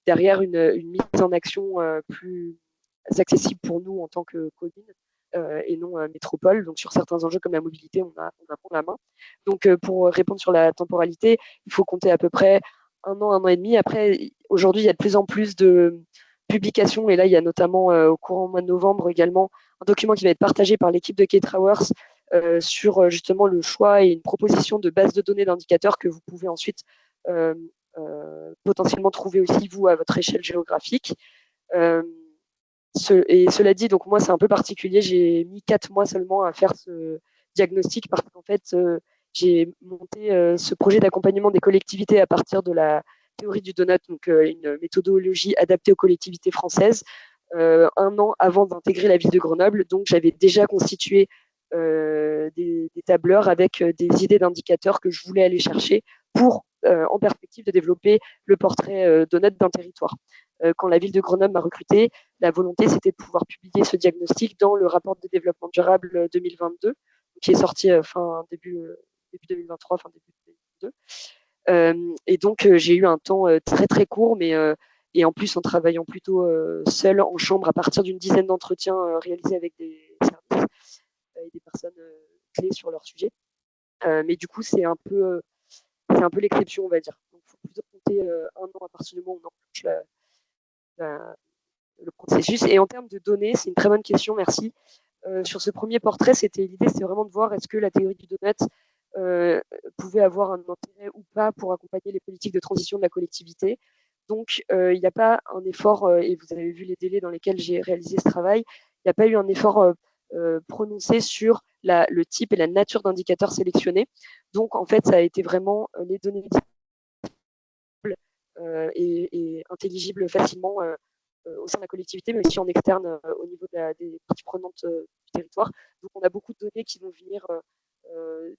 derrière une mise en action plus accessible pour nous en tant que commune et non métropole. Donc sur certains enjeux comme la mobilité, on a la main. Donc pour répondre sur la temporalité, il faut compter à peu près 1 an et demi. Après, aujourd'hui, il y a de plus en plus de publications, et là, il y a notamment au courant du mois de novembre également un document qui va être partagé par l'équipe de K-Trawers sur justement le choix et une proposition de base de données d'indicateurs que vous pouvez ensuite potentiellement trouver aussi, vous, à votre échelle géographique. Et cela dit, donc moi, c'est un peu particulier. J'ai mis 4 mois seulement à faire ce diagnostic parce qu'en fait, j'ai monté ce projet d'accompagnement des collectivités à partir de la théorie du donut, donc une méthodologie adaptée aux collectivités françaises, 1 an avant d'intégrer la ville de Grenoble. Donc, j'avais déjà constitué des tableurs avec des idées d'indicateurs que je voulais aller chercher pour en perspective de développer le portrait donut d'un territoire. Quand la ville de Grenoble m'a recruté, la volonté, c'était de pouvoir publier ce diagnostic dans le rapport de développement durable 2022, qui est sorti début 2023, fin début 2022. Et donc, j'ai eu un temps très, très court, mais et en plus en travaillant plutôt seule en chambre à partir d'une dizaine d'entretiens réalisés avec des services et des personnes clés sur leur sujet. Mais du coup, c'est un peu l'exception, on va dire. Donc, il faut plutôt compter un an à partir du moment où on enclenche le processus. Et en termes de données, c'est une très bonne question, merci. Sur ce premier portrait, l'idée, c'était vraiment de voir est-ce que la théorie du donut pouvait avoir un intérêt ou pas pour accompagner les politiques de transition de la collectivité. Donc, il n'y a pas un effort, et vous avez vu les délais dans lesquels j'ai réalisé ce travail, il n'y a pas eu un effort prononcé sur le type et la nature d'indicateurs sélectionnés. Donc, en fait, ça a été vraiment les données et intelligibles facilement au sein de la collectivité, mais aussi en externe au niveau des parties prenantes du territoire. Donc, on a beaucoup de données qui vont venir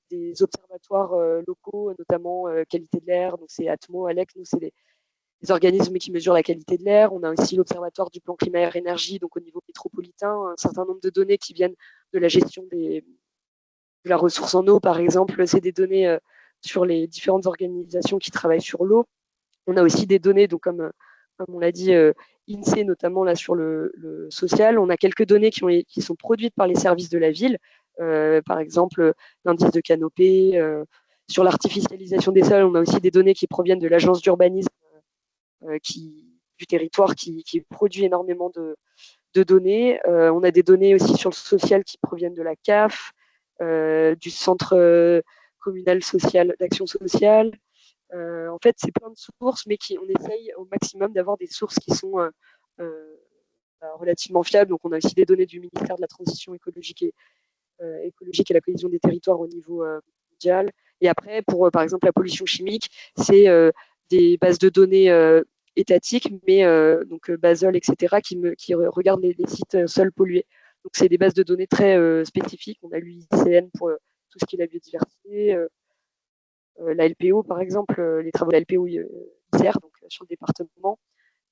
des observatoires locaux, notamment qualité de l'air. Donc, c'est Atmo, ALEC, nous, c'est des organismes qui mesurent la qualité de l'air. On a aussi l'observatoire du plan climat-air-énergie, donc au niveau métropolitain, un certain nombre de données qui viennent de la gestion de la ressource en eau, par exemple. C'est des données sur les différentes organisations qui travaillent sur l'eau. On a aussi des données, donc comme on l'a dit, INSEE, notamment là sur le social. On a quelques données qui sont produites par les services de la ville, par exemple l'indice de canopée. Sur l'artificialisation des sols, on a aussi des données qui proviennent de l'agence d'urbanisme du territoire qui produit énormément de données. On a des données aussi sur le social qui proviennent de la CAF, du centre communal social d'action sociale. En fait, c'est plein de sources, mais on essaye au maximum d'avoir des sources qui sont relativement fiables. Donc, on a aussi des données du ministère de la Transition écologique et la cohésion des territoires au niveau mondial. Et après, pour par exemple la pollution chimique, c'est des bases de données étatiques, mais donc Basel, etc., qui regardent les sites sols pollués. Donc, c'est des bases de données très spécifiques. On a l'UICN pour tout ce qui est la biodiversité, la LPO, par exemple, les travaux de la LPO ICR, donc sur le département.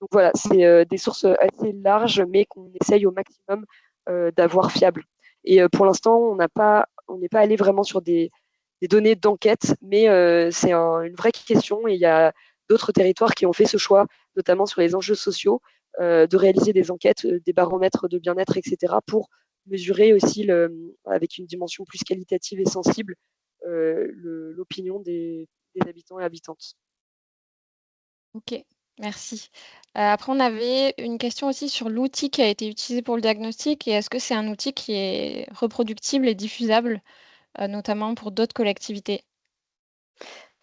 Donc voilà, c'est des sources assez larges, mais qu'on essaye au maximum d'avoir fiables. Et pour l'instant, on n'est pas allé vraiment sur des données d'enquête, mais c'est une vraie question. Et il y a d'autres territoires qui ont fait ce choix, notamment sur les enjeux sociaux, de réaliser des enquêtes, des baromètres de bien-être, etc., pour mesurer aussi, avec une dimension plus qualitative et sensible, l'opinion des habitants et habitantes. Ok, merci. Après, on avait une question aussi sur l'outil qui a été utilisé pour le diagnostic et est-ce que c'est un outil qui est reproductible et diffusable, notamment pour d'autres collectivités?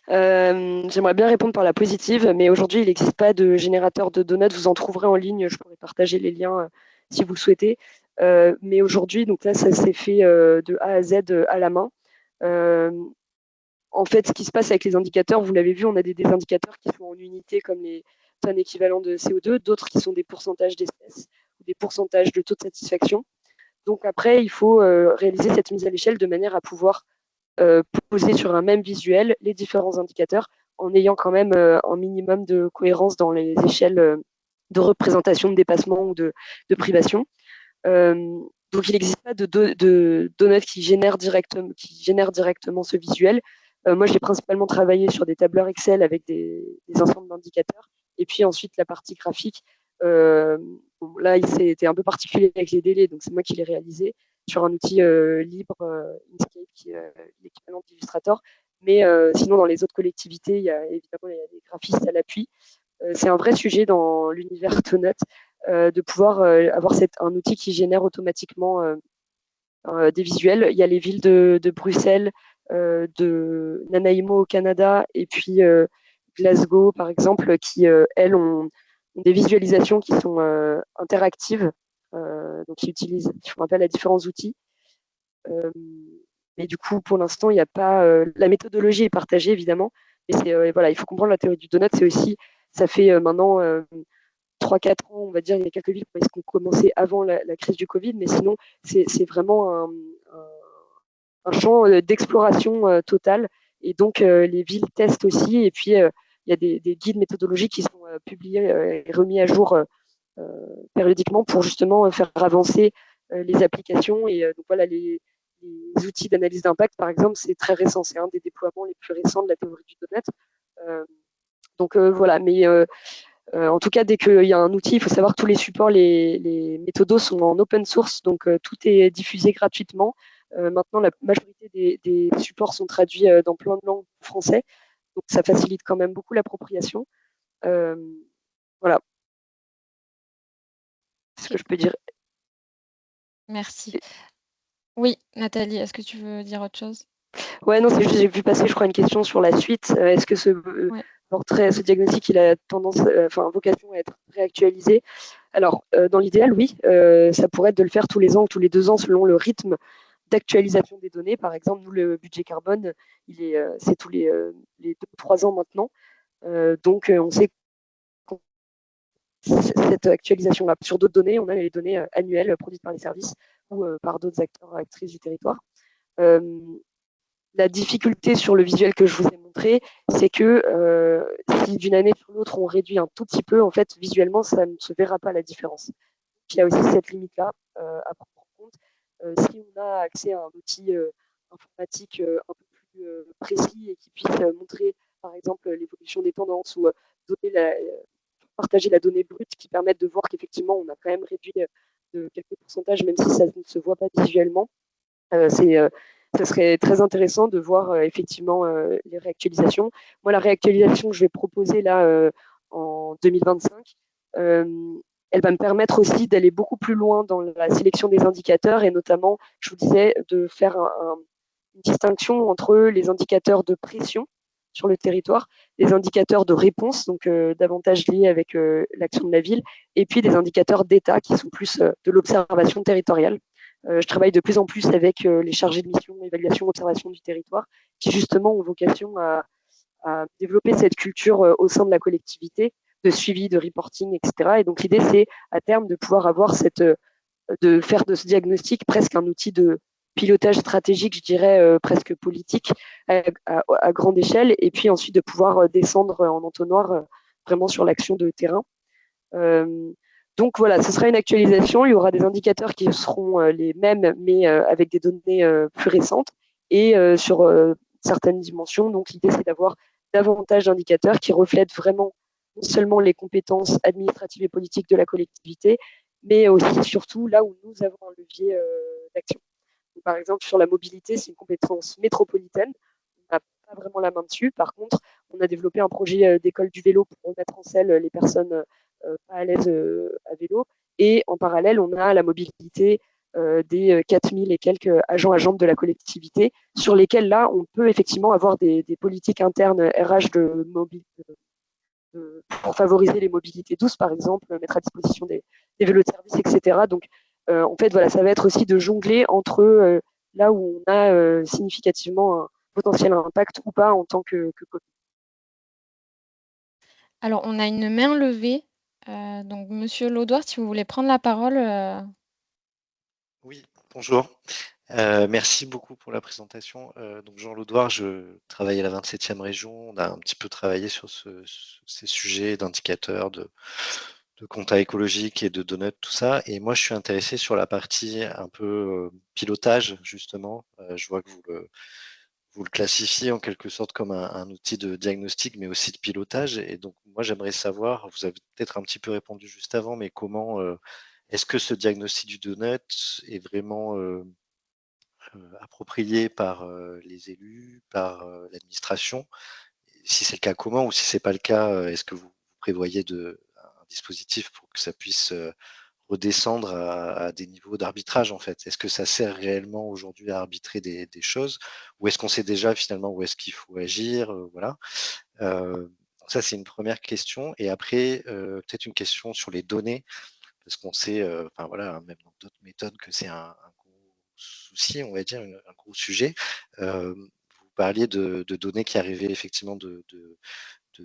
J'aimerais bien répondre par la positive, mais aujourd'hui, il n'existe pas de générateur de donuts. Vous en trouverez en ligne. Je pourrais partager les liens si vous le souhaitez. Mais aujourd'hui, donc là, ça s'est fait de A à Z à la main. En fait, ce qui se passe avec les indicateurs, vous l'avez vu, on a des indicateurs qui sont en unités comme les tonnes équivalentes de CO2, d'autres qui sont des pourcentages d'espèces ou des pourcentages de taux de satisfaction. Donc après, il faut réaliser cette mise à l'échelle de manière à pouvoir poser sur un même visuel les différents indicateurs en ayant quand même un minimum de cohérence dans les échelles de représentation de dépassement ou de privation. Donc il n'existe pas de donut qui génère directement ce visuel. Moi, j'ai principalement travaillé sur des tableurs Excel avec des ensembles d'indicateurs. Et puis ensuite, la partie graphique, là, c'était un peu particulier avec les délais, donc c'est moi qui l'ai réalisé sur un outil libre, Inkscape, qui est l'équivalent d'Illustrator. Mais sinon, dans les autres collectivités, il y a évidemment des graphistes à l'appui. C'est un vrai sujet dans l'univers Donut de pouvoir avoir un outil qui génère automatiquement des visuels. Il y a les villes de Bruxelles, de Nanaimo au Canada et puis Glasgow, par exemple, qui, elles, ont des visualisations qui sont interactives, donc qui font appel à différents outils. Mais du coup, pour l'instant, il n'y a pas. La méthodologie est partagée, évidemment, mais voilà, il faut comprendre la théorie du donut. C'est aussi, ça fait maintenant 3-4 ans, on va dire, il y a quelques villes qui ont commencé avant la crise du Covid, mais sinon, c'est vraiment un champ d'exploration totale Et donc, les villes testent aussi. Et puis, il y a des guides méthodologiques qui sont publiés et remis à jour périodiquement pour justement faire avancer les applications. Et donc, voilà, les outils d'analyse d'impact, par exemple, c'est très récent. C'est un des déploiements les plus récents de la théorie du donut. Donc, voilà. Mais en tout cas, dès qu'il y a un outil, il faut savoir que tous les supports, les méthodos sont en open source, donc tout est diffusé gratuitement. Maintenant, la majorité des supports sont traduits dans plein de langues français, donc ça facilite quand même beaucoup l'appropriation. Voilà ce que je peux dire. Merci. Oui, Nathalie, est-ce que tu veux dire autre chose? Ouais, non, c'est juste, j'ai vu passer, je crois, une question sur la suite. Est-ce que ce portrait, ce diagnostic, il a tendance, vocation à être réactualisé? Alors, dans l'idéal, oui, ça pourrait être de le faire tous les ans ou tous les 2 ans selon le rythme d'actualisation des données. Par exemple, nous, le budget carbone, c'est tous les 2-3 ans maintenant. Donc, on sait que cette actualisation-là. Sur d'autres données, on a les données annuelles produites par les services ou par d'autres acteurs, actrices du territoire. La difficulté sur le visuel que je vous ai montré, c'est que si d'une année sur l'autre, on réduit un tout petit peu, en fait, visuellement, ça ne se verra pas la différence. Il y a aussi cette limite-là à prendre en compte. Si on a accès à un outil informatique un peu plus précis et qui puisse montrer, par exemple, l'évolution des tendances ou partager la donnée brute qui permette de voir qu'effectivement, on a quand même réduit de quelques pourcentages, même si ça ne se voit pas visuellement, ça serait très intéressant de voir effectivement les réactualisations. Moi, la réactualisation que je vais proposer là en 2025, elle va me permettre aussi d'aller beaucoup plus loin dans la sélection des indicateurs et notamment, je vous disais, de faire une distinction entre les indicateurs de pression sur le territoire, les indicateurs de réponse, donc davantage liés avec l'action de la ville, et puis des indicateurs d'état qui sont plus de l'observation territoriale. Je travaille de plus en plus avec les chargés de mission, évaluation, observation du territoire, qui justement ont vocation à développer cette culture au sein de la collectivité, de suivi, de reporting, etc. Et donc l'idée, c'est à terme de pouvoir avoir de faire de ce diagnostic presque un outil de pilotage stratégique, je dirais presque politique, à grande échelle, et puis ensuite de pouvoir descendre en entonnoir vraiment sur l'action de terrain. Donc voilà, ce sera une actualisation. Il y aura des indicateurs qui seront les mêmes, mais avec des données plus récentes et sur certaines dimensions. Donc l'idée, c'est d'avoir davantage d'indicateurs qui reflètent vraiment non seulement les compétences administratives et politiques de la collectivité, mais aussi surtout là où nous avons un levier d'action. Par exemple, sur la mobilité, c'est une compétence métropolitaine. On n'a pas vraiment la main dessus. Par contre, on a développé un projet d'école du vélo pour remettre en selle les personnes pas à l'aise à vélo. Et en parallèle, on a la mobilité des 4000 et quelques agents agentes de la collectivité, sur lesquels là, on peut effectivement avoir des politiques internes RH pour favoriser les mobilités douces, par exemple, mettre à disposition des vélos de service, etc. Donc, en fait, voilà, ça va être aussi de jongler entre là où on a significativement un potentiel impact ou pas en tant que commune. Alors, on a une main levée. Donc, Monsieur Laudoir, si vous voulez prendre la parole. Oui, bonjour. Merci beaucoup pour la présentation. Donc Jean Laudoir, je travaille à la 27e région. On a un petit peu travaillé sur ces sujets d'indicateurs, de compta écologique et de donuts, tout ça. Et moi, je suis intéressé sur la partie un peu pilotage, justement. Je vois que vous le classifiez en quelque sorte comme un outil de diagnostic, mais aussi de pilotage. Et donc, moi, j'aimerais savoir, vous avez peut-être un petit peu répondu juste avant, mais comment est-ce que ce diagnostic du donut est vraiment approprié par les élus, par l'administration? Si c'est le cas, comment? Ou si c'est pas le cas, est-ce que vous prévoyez un dispositif pour que ça puisse redescendre à des niveaux d'arbitrage, en fait? Est-ce que ça sert réellement aujourd'hui à arbitrer des choses? Ou est-ce qu'on sait déjà finalement où est-ce qu'il faut agir? Voilà. Ça, c'est une première question. Et après, peut-être une question sur les données, parce qu'on sait, enfin voilà, même dans d'autres méthodes, que c'est un gros souci, on va dire, un gros sujet. Vous parliez de données qui arrivaient effectivement de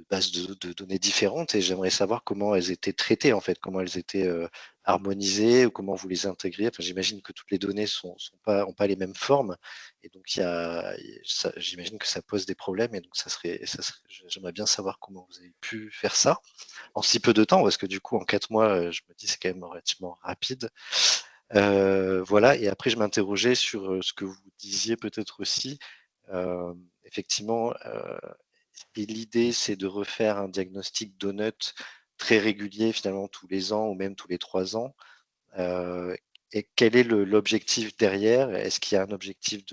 bases de données différentes, et j'aimerais savoir comment elles étaient traitées, en fait, comment elles étaient harmonisées, ou comment vous les intégrez? Enfin, j'imagine que toutes les données ont pas les mêmes formes, et donc j'imagine que ça pose des problèmes, et donc j'aimerais bien savoir comment vous avez pu faire ça en si peu de temps, parce que du coup, en 4 mois, je me dis c'est quand même relativement rapide. Voilà, et après je m'interrogeais sur ce que vous disiez peut-être aussi. Effectivement, et l'idée, c'est de refaire un diagnostic donut très régulier, finalement tous les ans ou même tous les 3 ans. Et quel est l'objectif derrière? Est-ce qu'il y a un objectif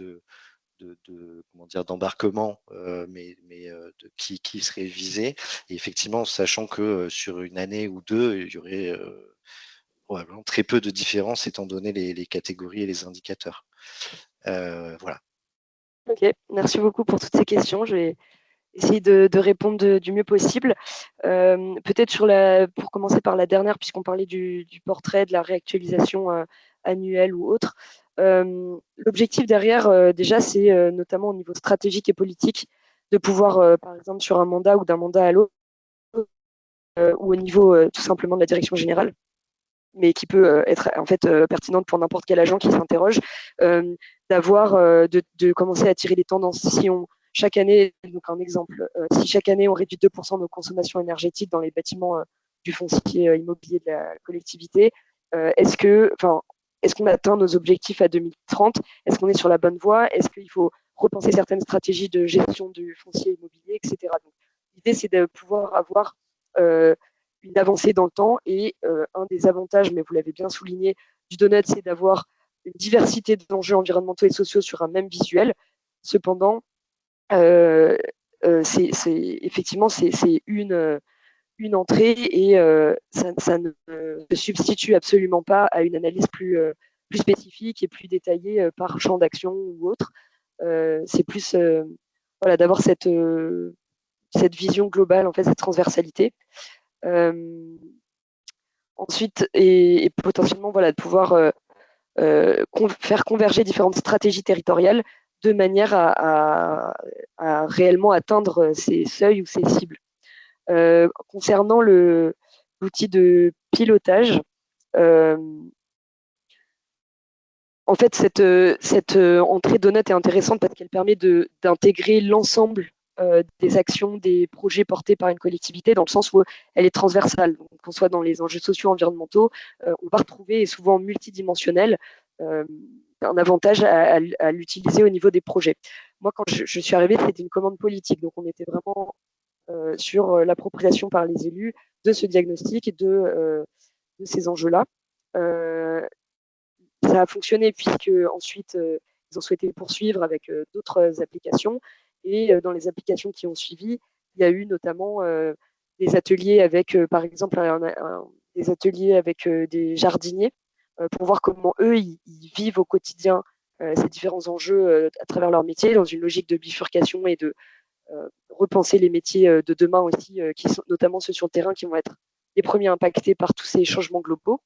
comment dire, d'embarquement, qui serait visé? Et effectivement, sachant que sur une année ou deux, il y aurait probablement très peu de différence étant donné les catégories et les indicateurs. Voilà. Ok, merci beaucoup pour toutes ces questions. Je vais essayer de répondre du mieux possible. Peut-être pour commencer par la dernière, puisqu'on parlait du portrait, de la réactualisation annuelle ou autre. L'objectif derrière, déjà, c'est notamment au niveau stratégique et politique, de pouvoir, par exemple, sur un mandat ou d'un mandat à l'autre, ou au niveau tout simplement de la direction générale, mais qui peut être en fait pertinente pour n'importe quel agent qui s'interroge, de commencer à tirer les tendances. Si chaque année, donc un exemple, si chaque année on réduit 2% de nos consommations énergétiques dans les bâtiments du foncier immobilier de la collectivité, est-ce qu'on atteint nos objectifs à 2030? Est-ce qu'on est sur la bonne voie? Est-ce qu'il faut repenser certaines stratégies de gestion du foncier immobilier, etc. Donc, l'idée, c'est de pouvoir avoir une avancée dans le temps, et un des avantages, mais vous l'avez bien souligné, du donut, c'est d'avoir une diversité d'enjeux environnementaux et sociaux sur un même visuel. Cependant, effectivement, c'est une entrée, et ça ne se substitue absolument pas à une analyse plus spécifique et plus détaillée par champ d'action ou autre. C'est plus voilà, d'avoir cette vision globale, en fait, cette transversalité. Ensuite, et potentiellement, voilà, de pouvoir faire converger différentes stratégies territoriales de manière à réellement atteindre ces seuils ou ces cibles. Concernant l'outil de pilotage, en fait, cette entrée donut est intéressante parce qu'elle permet d'intégrer l'ensemble des actions, des projets portés par une collectivité, dans le sens où elle est transversale. Donc, qu'on soit dans les enjeux sociaux, environnementaux, on va retrouver, et souvent multidimensionnel, un avantage à l'utiliser au niveau des projets. Moi, quand je suis arrivée, c'était une commande politique. Donc, on était vraiment sur l'appropriation par les élus de ce diagnostic et de ces enjeux-là. Ça a fonctionné, puisque ensuite ils ont souhaité poursuivre avec d'autres applications, et dans les applications qui ont suivi, il y a eu notamment des ateliers avec par exemple des ateliers avec des jardiniers pour voir comment eux ils vivent au quotidien ces différents enjeux à travers leur métier, dans une logique de bifurcation et de repenser les métiers de demain aussi, qui sont notamment ceux sur le terrain, qui vont être les premiers impactés par tous ces changements globaux.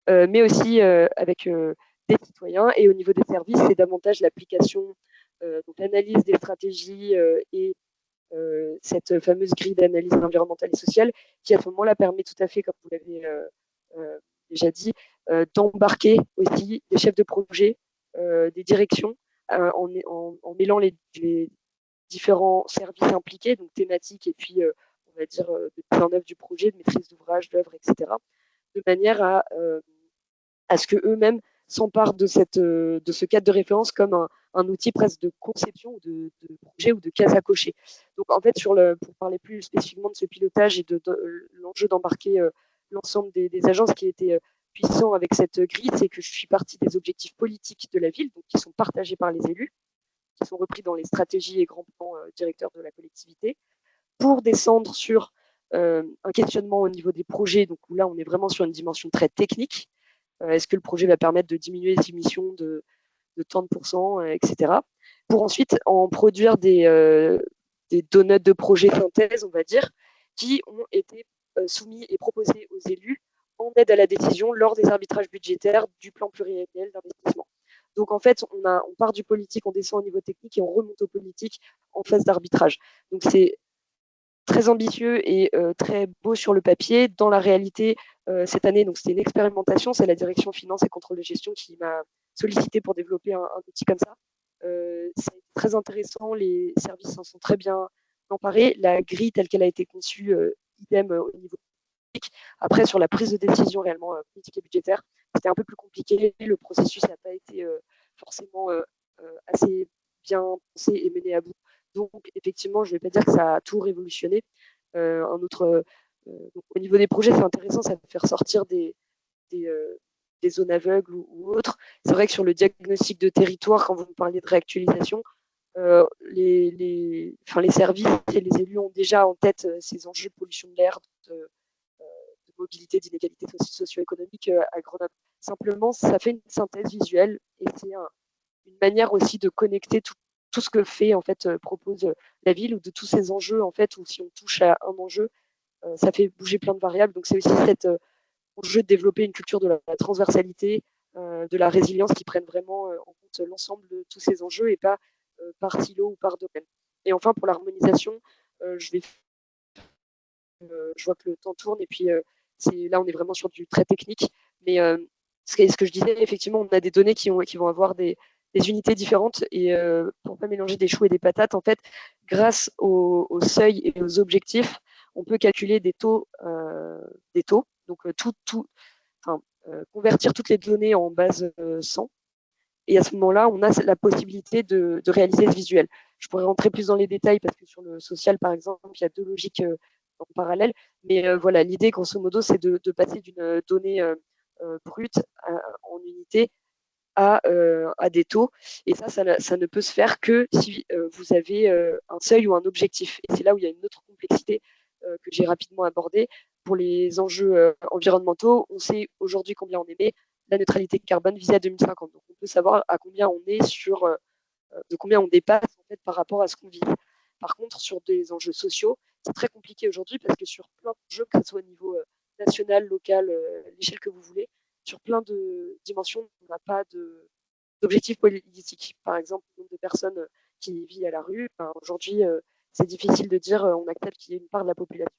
Mais aussi avec des citoyens. Et au niveau des services, c'est davantage l'application, donc l'analyse des stratégies et cette fameuse grille d'analyse environnementale et sociale, qui à ce moment-là permet tout à fait, comme vous l'avez déjà dit, d'embarquer aussi des chefs de projet, des directions, en mêlant les différents services impliqués, donc thématiques, et puis on va dire de mise en œuvre du projet, de maîtrise d'ouvrage, d'œuvre, etc., de manière à ce qu'eux-mêmes s'emparent de ce cadre de référence comme un outil presque de conception de projet ou de case à cocher. Donc en fait, pour parler plus spécifiquement de ce pilotage et de l'enjeu d'embarquer l'ensemble des agences, qui était puissant avec cette grille, c'est que je suis partie des objectifs politiques de la ville, donc qui sont partagés par les élus, qui sont repris dans les stratégies et grands plans directeurs de la collectivité, pour descendre sur un questionnement au niveau des projets, donc où là on est vraiment sur une dimension très technique. Est-ce que le projet va permettre de diminuer les émissions de tant de pourcents, etc. Pour ensuite en produire des donuts de projets synthèse, on va dire, qui ont été soumis et proposés aux élus en aide à la décision lors des arbitrages budgétaires du plan pluriannuel d'investissement. Donc en fait, on part du politique, on descend au niveau technique et on remonte au politique en phase d'arbitrage. Donc c'est très ambitieux et très beau sur le papier. Dans la réalité, cette année. Donc, c'était une expérimentation. C'est la direction finance et contrôle de gestion qui m'a sollicité pour développer un outil comme ça. C'est très intéressant. Les services s'en sont très bien emparés. La grille telle qu'elle a été conçue, idem au niveau politique. Après, sur la prise de décision réellement politique et budgétaire, c'était un peu plus compliqué. Le processus n'a pas été forcément assez bien pensé et mené à bout. Donc, effectivement, je ne vais pas dire que ça a tout révolutionné. Donc, au niveau des projets, c'est intéressant, ça fait ressortir des zones aveugles ou autres. C'est vrai que sur le diagnostic de territoire, quand vous me parliez de réactualisation, les services et les élus ont déjà en tête ces enjeux de pollution de l'air, de mobilité, d'inégalité socio-économique à Grenoble. Simplement, ça fait une synthèse visuelle et c'est une manière aussi de connecter tout ce que fait, en fait, propose la ville, ou de tous ces enjeux, en fait, où si on touche à un enjeu, ça fait bouger plein de variables. Donc, c'est aussi cet enjeu de développer une culture de la transversalité, de la résilience qui prenne vraiment en compte l'ensemble de tous ces enjeux et pas par silo ou par domaine. Et enfin, pour l'harmonisation, je vois que le temps tourne et puis là, on est vraiment sur du très technique. Mais ce que je disais, effectivement, on a des données qui vont avoir des unités différentes et pour ne pas mélanger des choux et des patates, en fait, grâce au seuil et aux objectifs, on peut calculer des taux. Donc, convertir toutes les données en base 100. Et à ce moment-là, on a la possibilité de réaliser ce visuel. Je pourrais rentrer plus dans les détails parce que sur le social, par exemple, il y a deux logiques en parallèle. Mais voilà, l'idée, grosso modo, c'est de passer d'une donnée brute en unité à des taux. Et ça ne peut se faire que si vous avez un seuil ou un objectif. Et c'est là où il y a une autre complexité que j'ai rapidement abordée. Pour les enjeux environnementaux, on sait aujourd'hui combien on émet. La neutralité carbone visée à 2050. Donc, on peut savoir à combien on est de combien on dépasse en fait, par rapport à ce qu'on vise. Par contre, sur des enjeux sociaux, c'est très compliqué aujourd'hui parce que sur plein d'enjeux, que ce soit au niveau national, local, l'échelle que vous voulez, sur plein de dimensions, on n'a pas d'objectifs politiques. Par exemple, le nombre de personnes qui vivent à la rue, aujourd'hui, c'est difficile de dire on accepte qu'il y ait une part de la population.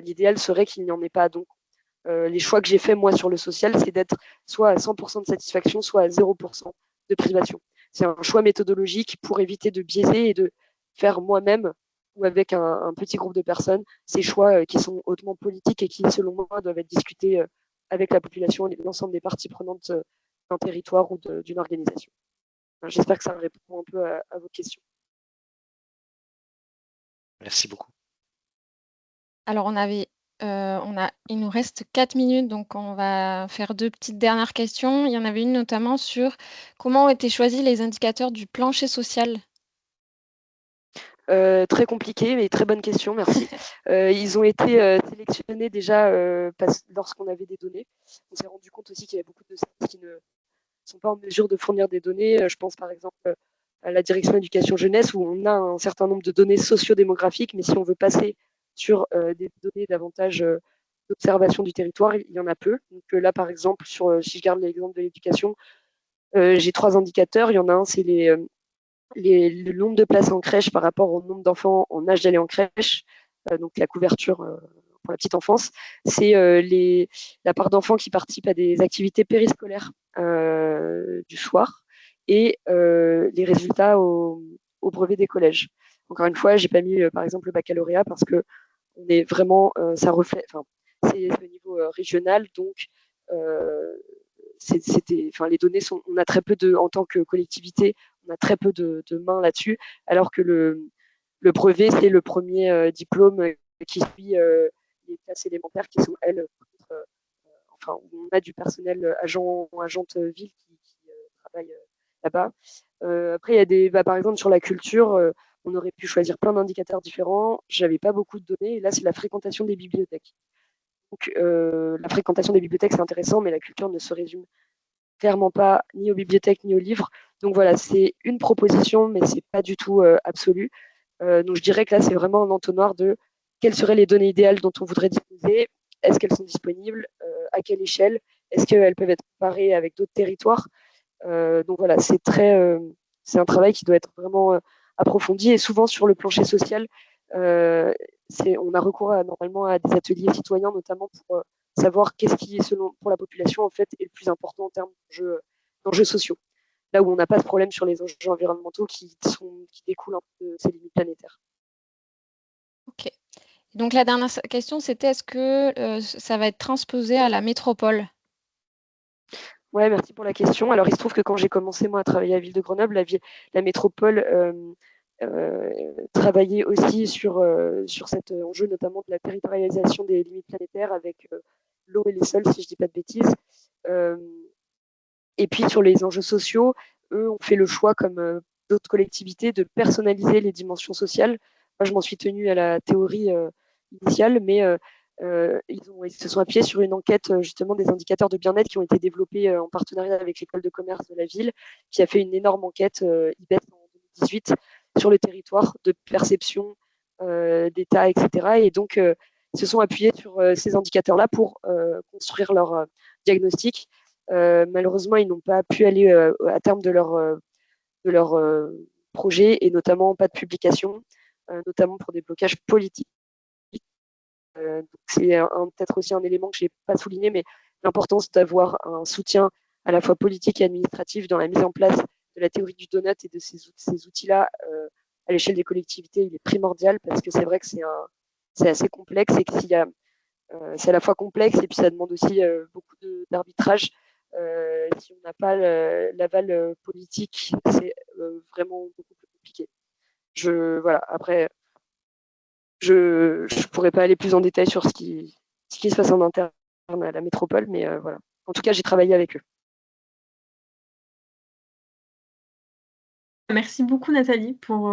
L'idéal serait qu'il n'y en ait pas. Donc, les choix que j'ai faits, moi, sur le social, c'est d'être soit à 100% de satisfaction, soit à 0% de privation. C'est un choix méthodologique pour éviter de biaiser et de faire moi-même ou avec un petit groupe de personnes ces choix qui sont hautement politiques et qui, selon moi, doivent être discutés avec la population et l'ensemble des parties prenantes d'un territoire ou d'une organisation. J'espère que ça répond un peu à vos questions. Merci beaucoup. Alors, il nous reste 4 minutes, donc on va faire 2 petites dernières questions. Il y en avait une notamment sur comment ont été choisis les indicateurs du plancher social? Très compliqué, mais très bonne question, merci. Ils ont été sélectionnés déjà lorsqu'on avait des données. On s'est rendu compte aussi qu'il y avait beaucoup de services qui ne sont pas en mesure de fournir des données. Je pense par exemple à la direction éducation jeunesse où on a un certain nombre de données sociodémographiques, mais si on veut passer sur des données davantage d'observation du territoire, il y en a peu. Donc là, par exemple, si je garde l'exemple de l'éducation, j'ai 3 indicateurs. Il y en a un, c'est le nombre de places en crèche par rapport au nombre d'enfants en âge d'aller en crèche, donc la couverture pour la petite enfance. C'est la part d'enfants qui participent à des activités périscolaires du soir et les résultats au brevet des collèges. Encore une fois, j'ai pas mis par exemple le baccalauréat parce que on est vraiment, ça reflète, c'est au niveau régional, donc les données sont, on a très peu en tant que collectivité, on a très peu de mains là-dessus, alors que le brevet, c'est le premier diplôme qui suit les classes élémentaires qui sont, elles, où on a du personnel agente ville qui travaille là-bas. Après, il y a par exemple, sur la culture, on aurait pu choisir plein d'indicateurs différents. J'avais pas beaucoup de données. Et là, c'est la fréquentation des bibliothèques. Donc, la fréquentation des bibliothèques, c'est intéressant, mais la culture ne se résume clairement pas ni aux bibliothèques ni aux livres. Donc voilà, c'est une proposition, mais c'est pas du tout absolu. Donc je dirais que là, c'est vraiment un entonnoir de quelles seraient les données idéales dont on voudrait disposer, est-ce qu'elles sont disponibles, à quelle échelle, est-ce qu'elles peuvent être comparées avec d'autres territoires. Donc voilà, c'est un travail qui doit être vraiment approfondi et souvent sur le plancher social, on a recours normalement à des ateliers citoyens, notamment pour savoir qu'est-ce qui, pour la population, en fait, est le plus important en termes d'enjeux sociaux. Là où on n'a pas de problème sur les enjeux environnementaux qui découlent un peu de ces limites planétaires. Ok. Donc la dernière question, c'était est-ce que ça va être transposé à la métropole? Ouais, merci pour la question. Alors, il se trouve que quand j'ai commencé, moi, à travailler à la ville de Grenoble, la métropole travaillait aussi sur cet enjeu, notamment de la territorialisation des limites planétaires avec l'eau et les sols, si je ne dis pas de bêtises. Et puis, sur les enjeux sociaux, eux ont fait le choix, comme d'autres collectivités, de personnaliser les dimensions sociales. Moi, je m'en suis tenue à la théorie initiale, mais ils se sont appuyés sur une enquête justement des indicateurs de bien-être qui ont été développés en partenariat avec l'école de commerce de la ville, qui a fait une énorme enquête IBES en 2018 sur le territoire de perception d'état, etc. Et donc, ils se sont appuyés sur ces indicateurs-là pour construire leur diagnostic. Malheureusement, ils n'ont pas pu aller à terme de leur projet et notamment pas de publication, notamment pour des blocages politiques. C'est peut-être aussi un élément que je n'ai pas souligné, mais l'importance d'avoir un soutien à la fois politique et administratif dans la mise en place de la théorie du donut et de ces outils-là à l'échelle des collectivités, il est primordial parce que c'est vrai que c'est assez complexe et que c'est à la fois complexe et puis ça demande aussi beaucoup d'arbitrage. Si on n'a pas l'aval politique, c'est vraiment beaucoup plus compliqué. Voilà. Après, je ne pourrais pas aller plus en détail sur ce qui se passe en interne à la métropole, mais voilà. En tout cas, j'ai travaillé avec eux. Merci beaucoup Nathalie pour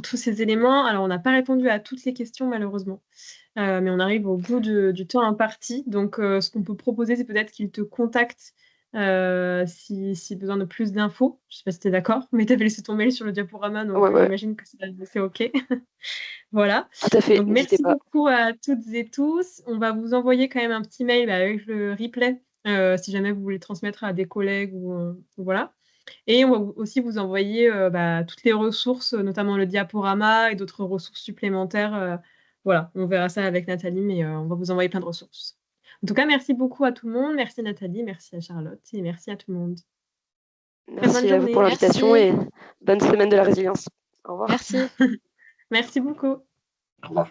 tous ces éléments. Alors on n'a pas répondu à toutes les questions malheureusement, mais on arrive au bout du temps imparti. Donc ce qu'on peut proposer, c'est peut-être qu'ils te contactent si besoin de plus d'infos. Je ne sais pas si tu es d'accord, mais tu avais laissé ton mail sur le diaporama, donc Ouais. j'imagine que c'est OK. Voilà. Tout à fait, Donc n'hésitez merci pas. beaucoup à toutes et tous. On va vous envoyer quand même un petit mail avec le replay si jamais vous voulez transmettre à des collègues ou voilà. Et on va aussi vous envoyer toutes les ressources, notamment le diaporama et d'autres ressources supplémentaires. Voilà, on verra ça avec Nathalie, mais on va vous envoyer plein de ressources. En tout cas, merci beaucoup à tout le monde. Merci Nathalie, merci à Charlotte et merci à tout le monde. Très bonne Merci à vous pour journée. l'invitation Merci. et bonne semaine de la résilience. Au revoir. Merci. Merci beaucoup. Au revoir.